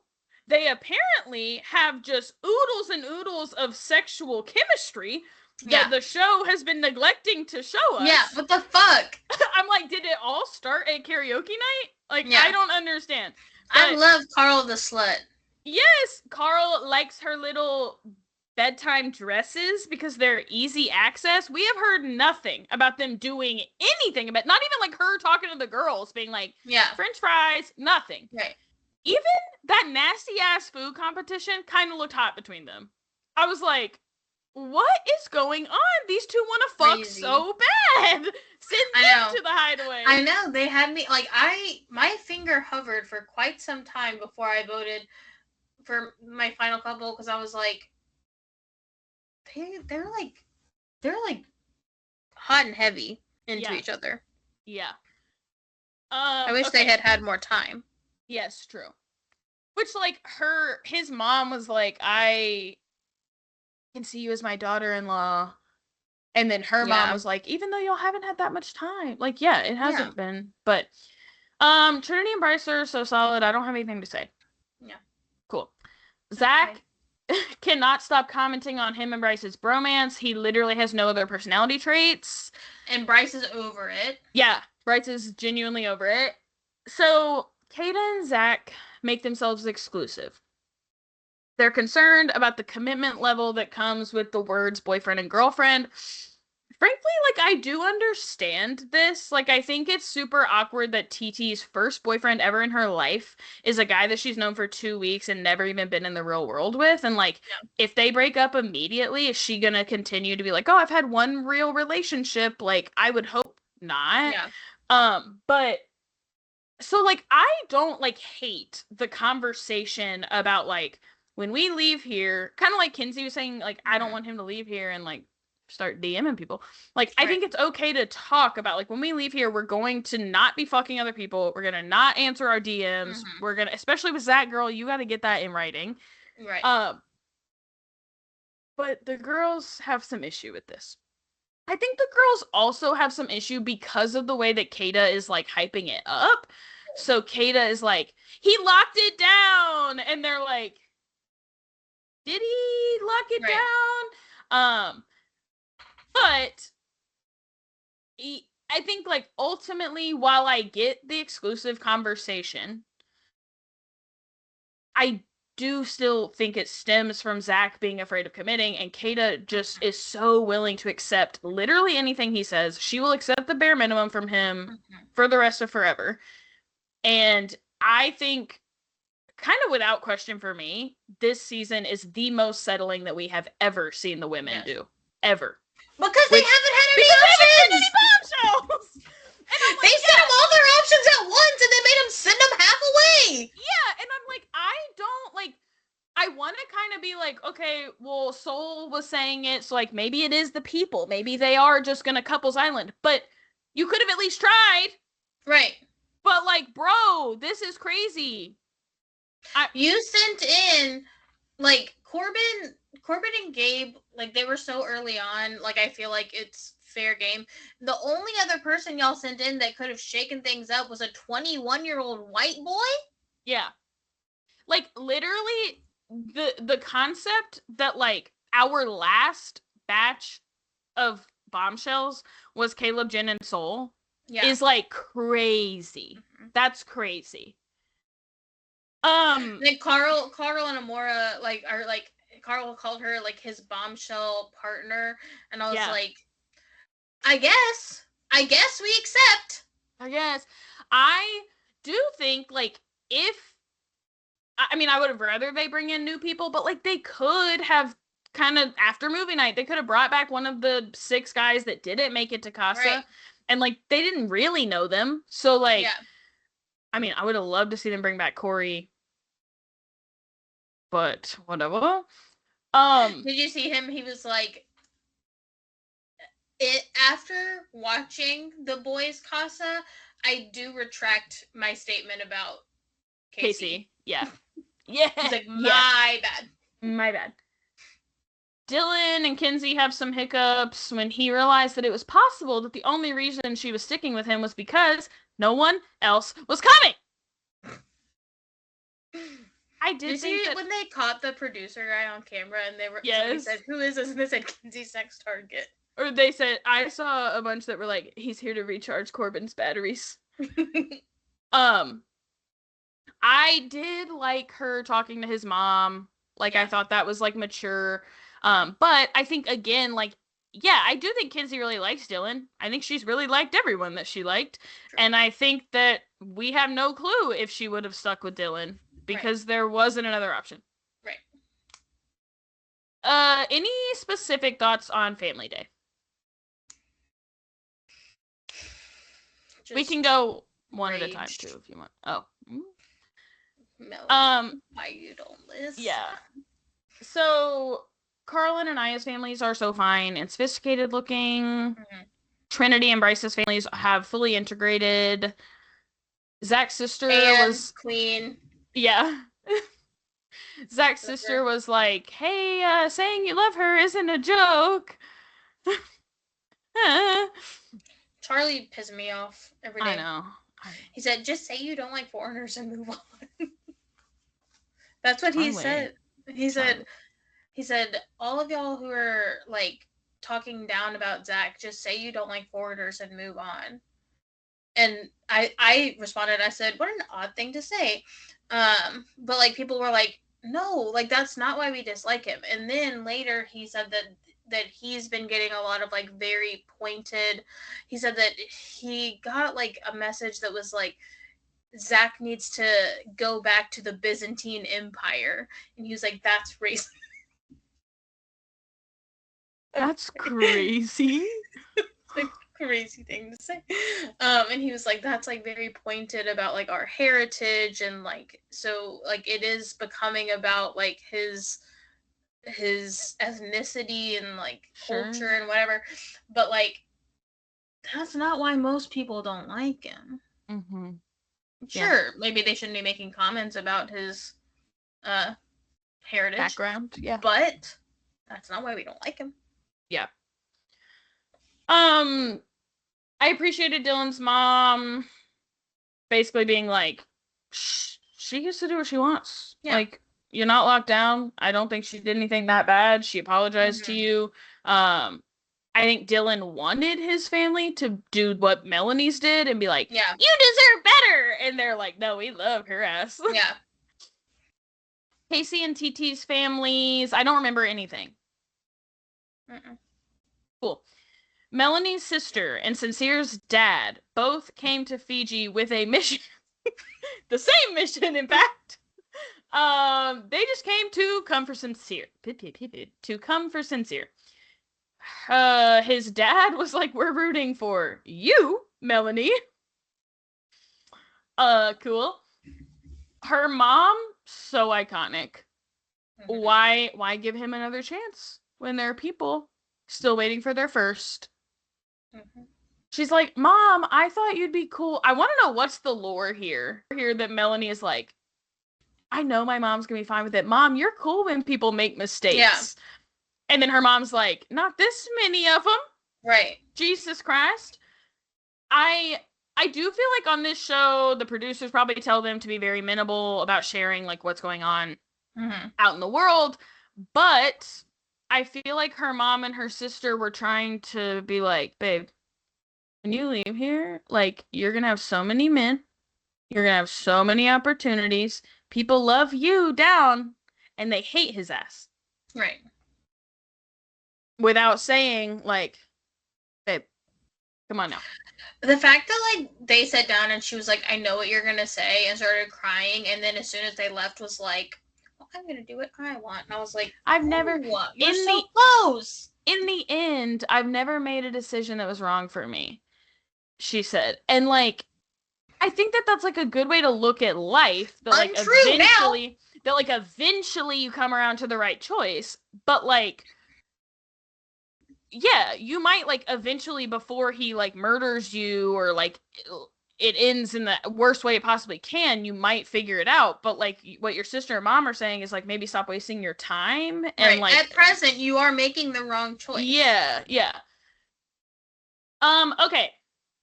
they apparently have just oodles and oodles of sexual chemistry that the show has been neglecting to show us.
Yeah, what the fuck?
I'm like, did it all start at karaoke night? Like, I don't understand.
But I love Carl the slut.
Yes, Carl likes her little bedtime dresses because they're easy access. We have heard nothing about them doing anything about, not even like her talking to the girls, being like, French fries, nothing. Right. Even that nasty ass food competition kind of looked hot between them. I was like, what is going on? These two want to fuck so bad. Send them to the hideaway.
I know. They had me, like, my finger hovered for quite some time before I voted for my final couple, because I was like, they're like hot and heavy into each other. Yeah. I wish they had more time.
Yes, true. Which, like, his mom was like, I can see you as my daughter-in-law. And then her mom was like, even though y'all haven't had that much time. Like, it hasn't been. But, Trinity and Bryce are so solid, I don't have anything to say. Yeah. Cool. Zach cannot stop commenting on him and Bryce's bromance. He literally has no other personality traits.
And Bryce is over it.
Yeah, Bryce is genuinely over it. So, Kata and Zach make themselves exclusive. They're concerned about the commitment level that comes with the words boyfriend and girlfriend. Frankly, like, I do understand this. Like, I think it's super awkward that TT's first boyfriend ever in her life is a guy that she's known for 2 weeks and never even been in the real world with. And, like, if they break up immediately, is she gonna continue to be like, oh, I've had one real relationship? Like, I would hope not. Yeah. But so, like, I don't, like, hate the conversation about, like, when we leave here, kind of like Kinsey was saying, like, I don't want him to leave here and, like, start DMing people. Like, I think it's okay to talk about, like, when we leave here, we're going to not be fucking other people. We're going to not answer our DMs. We're going to, especially with Zach, girl, you got to get that in writing. Right. But the girls have some issue with this. I think the girls also have some issue because of the way that Kata is, like, hyping it up. So Kata is like, he locked it down! And they're like, did he lock it
Right.
down? But I think, like, ultimately, while I get the exclusive conversation, I do still think it stems from Zach being afraid of committing, and Kata just is so willing to accept literally anything he says. She will accept the bare minimum from him for the rest of forever. And I think, kind of without question for me, this season is the most settling that we have ever seen the women do. Ever.
Because they haven't had any options!
bombshells!
They sent them all their options at once, and they made them send them half away!
Yeah, and I'm like, I want to kind of be like, okay, well, Soul was saying it, so, like, maybe it is the people. Maybe they are just gonna Couples Island. But you could have at least tried.
Right.
But, like, bro, this is crazy.
You sent in, like, Corbin and Gabe, like, they were so early on, like, I feel like it's fair game. The only other person y'all sent in that could have shaken things up was a 21-year-old white boy?
Yeah. Like, literally, the concept that, like, our last batch of bombshells was Caleb, Jen, and Soul is, like, crazy. Mm-hmm. That's crazy.
Like, Carl and Amora, like, are, like, Carl called her, like, his bombshell partner, and I was like, I guess we accept.
I guess. I do think, like, I would have rather they bring in new people, but, like, they could have kind of, after movie night, they could have brought back one of the 6 guys that didn't make it to Casa. Right. And, like, they didn't really know them. So, like, I would have loved to see them bring back Corey. But whatever.
Did you see him? He was like, after watching The Boys Casa, I do retract my statement about Casey.
Yeah. Yeah.
He's like, my bad.
Dylan and Kinsey have some hiccups when he realized that it was possible that the only reason she was sticking with him was because no one else was coming. I did think that
when they caught the producer guy on camera and somebody said, "Who is this?" and they said, "Kinsey's sex target."
Or they said, I saw a bunch that were like, "He's here to recharge Corbin's batteries." I did like her talking to his mom. Like, I thought that was, like, mature. But I think, again, like, I do think Kinsey really likes Dylan. I think she's really liked everyone that she liked. True. And I think that we have no clue if she would have stuck with Dylan because there wasn't another option.
Right.
Any specific thoughts on Family Day? We can go one at a time, too, if you want. Oh.
Why you don't listen?
Yeah. So Carl and Anaya's families are so fine and sophisticated looking. Mm-hmm. Trinity and Bryce's families have fully integrated. Zach's sister was
queen.
Yeah. Zach's sister was like, "Hey, saying you love her isn't a joke."
Charlie pissed me off every day.
I know.
He said, "Just say you don't like foreigners and move on." That's what he said. He said, all of y'all who are, like, talking down about Zach, just say you don't like foreigners and move on. And I responded, I said, what an odd thing to say. But, like, people were like, no, like, that's not why we dislike him. And then later he said that he's been getting a lot of, like, very pointed. He said that he got, like, a message that was like, Zach needs to go back to the Byzantine Empire. And he was like, that's racist.
That's crazy.
It's a crazy thing to say. And he was like, that's, like, very pointed about, like, our heritage. And, like, so, like, it is becoming about, like, his ethnicity and, like, culture and whatever. But, like, that's not why most people don't like him.
Mm-hmm.
Sure, maybe they shouldn't be making comments about his heritage.
Background, yeah.
But that's not why we don't like him.
Yeah. I appreciated Dylan's mom basically being like, she gets to do what she wants. Yeah. Like, you're not locked down. I don't think she did anything that bad. She apologized to you. I think Dylan wanted his family to do what Melanie's did and be like,
Yeah.
you deserve better. And they're like, no, we love her ass.
Yeah.
Casey and TT's families, I don't remember anything. Cool. Melanie's sister and Sincere's dad both came to Fiji with a mission. The same mission, in fact. They just came to come for Sincere. To come for Sincere. His dad was like, we're rooting for you, Melanie. Cool. Her mom, so iconic. Why give him another chance when there are people still waiting for their first? She's like, Mom, I thought you'd be cool. I want to know what's the lore here that Melanie is like, I know my mom's gonna be fine with it. Mom, you're cool when people make mistakes.
Yeah.
And then her mom's like, not this many of them.
Right.
Jesus Christ. I do feel like on this show, the producers probably tell them to be very minimal about sharing like what's going on out in the world. But I feel like her mom and her sister were trying to be like, babe, when you leave here, like, you're going to have so many men. You're going to have so many opportunities. People love you down, and they hate his ass.
Right.
Without saying, like, babe, come on now.
The fact that, like, they sat down and she was like, I know what you're going to say, and started crying, and then as soon as they left was like, well, I'm going to do what I want. And I was like,
I've never...
You're so close!
In the end, I've never made a decision that was wrong for me, she said. And, like, I think that that's, like, a good way to look at life. That, like, eventually you come around to the right choice. But, like... yeah, you might, like, eventually before he, like, murders you or, like, it ends in the worst way it possibly can, you might figure it out. But, like, what your sister and mom are saying is, like, maybe stop wasting your time. And,
right.
like...
at present, you are making the wrong choice.
Yeah, yeah. Okay.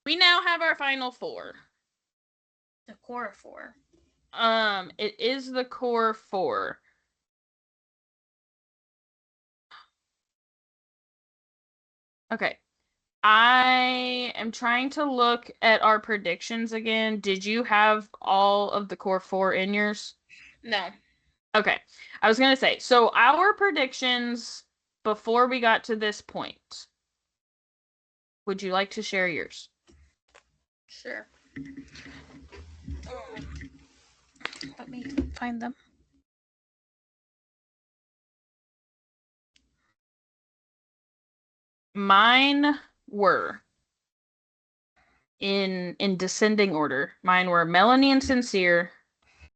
We now have our final four.
The core four.
It is the core four. Okay. I am trying to look at our predictions again. Did you have all of the core four in yours?
No.
Okay. I was going to say, so our predictions before we got to this point. Would you like to share yours?
Sure. Let me find them.
Mine were in descending order. Mine were Melanie and Sincere,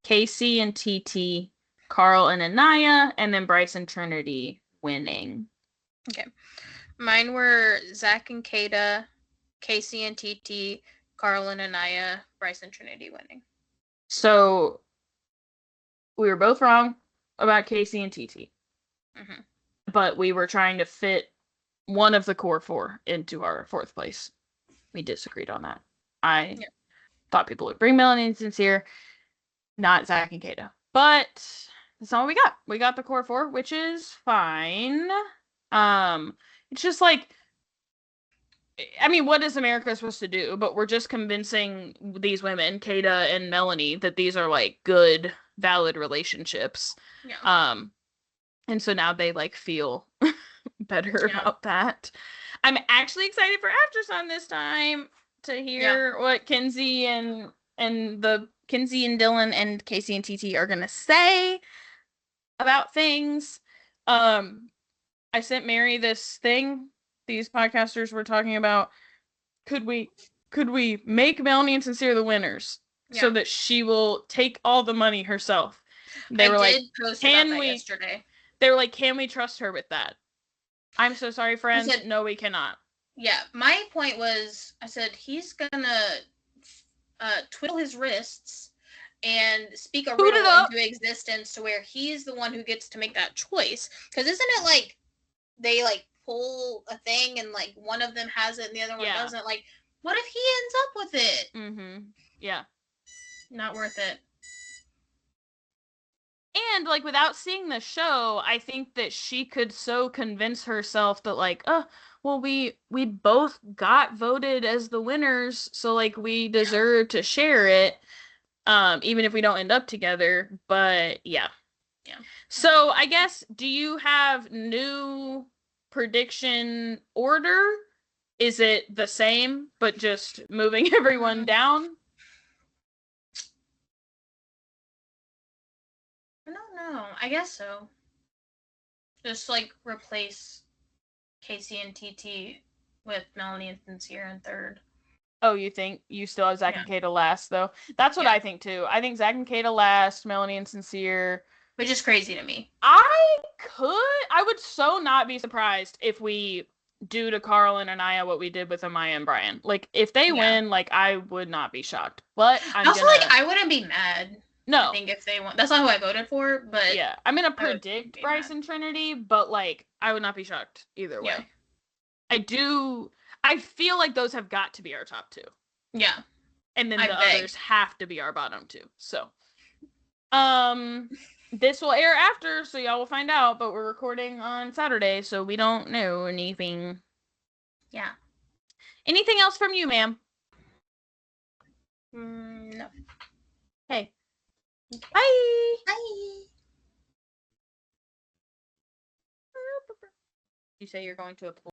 Casey and TT, Carl and Anaya, and then Bryce and Trinity winning.
Okay. Mine were Zach and Kata, Casey and TT, Carl and Anaya, Bryce and Trinity winning.
So we were both wrong about Casey and TT. But we were trying to fit one of the core four into our fourth place. We disagreed on that. I thought people would bring Melanie and Sincere, not Zach and Kata. But that's not what we got. We got the core four, which is fine. It's just like, I mean, what is America supposed to do? But we're just convincing these women, Kata and Melanie, that these are like good, valid relationships.
Yeah.
And so now they like feel better about that. I'm actually excited for After Sun this time to hear what Kenzie and Dylan and Casey and TT are gonna say about things. I sent Mary this thing these podcasters were talking about. Could we make Melanie and Sincere the winners so that she will take all the money herself? They were like, can we?
Yesterday.
They were like, can we trust her with that? I'm so sorry, friends. No, we cannot.
Yeah, my point was, I said he's gonna twiddle his wrists and speak a riddle into existence to where he's the one who gets to make that choice. Because isn't it like they like pull a thing and like one of them has it and the other one doesn't? Like, what if he ends up with it?
Yeah.
Not worth it.
And like without seeing the show, I think that she could so convince herself that like, well, we both got voted as the winners, so like we deserve to share it, even if we don't end up together. But yeah.
Yeah.
So I guess, do you have new prediction order? Is it the same, but just moving everyone down?
I don't know. I guess so. Just like replace Casey and TT with Melanie and Sincere in third.
Oh, you think you still have Zach and Kata last, though? That's what I think, too. I think Zach and Kata last, Melanie and Sincere.
Which is crazy to me.
I would so not be surprised if we do to Carl and Anaya what we did with Amaya and Brian. Like, if they win, like, I would not be shocked. But
I wouldn't be mad.
No.
I think if they won. That's not who I voted for, but...
Yeah, I'm going to predict Bryce and Trinity, but, like, I would not be shocked either way. Yeah. I feel like those have got to be our top two.
Yeah.
And then the others have to be our bottom two. So, this will air after, so y'all will find out, but we're recording on Saturday, so we don't know anything.
Yeah.
Anything else from you, ma'am?
No.
Hey.
Okay.
Bye.
Bye.
You say you're going to a pool.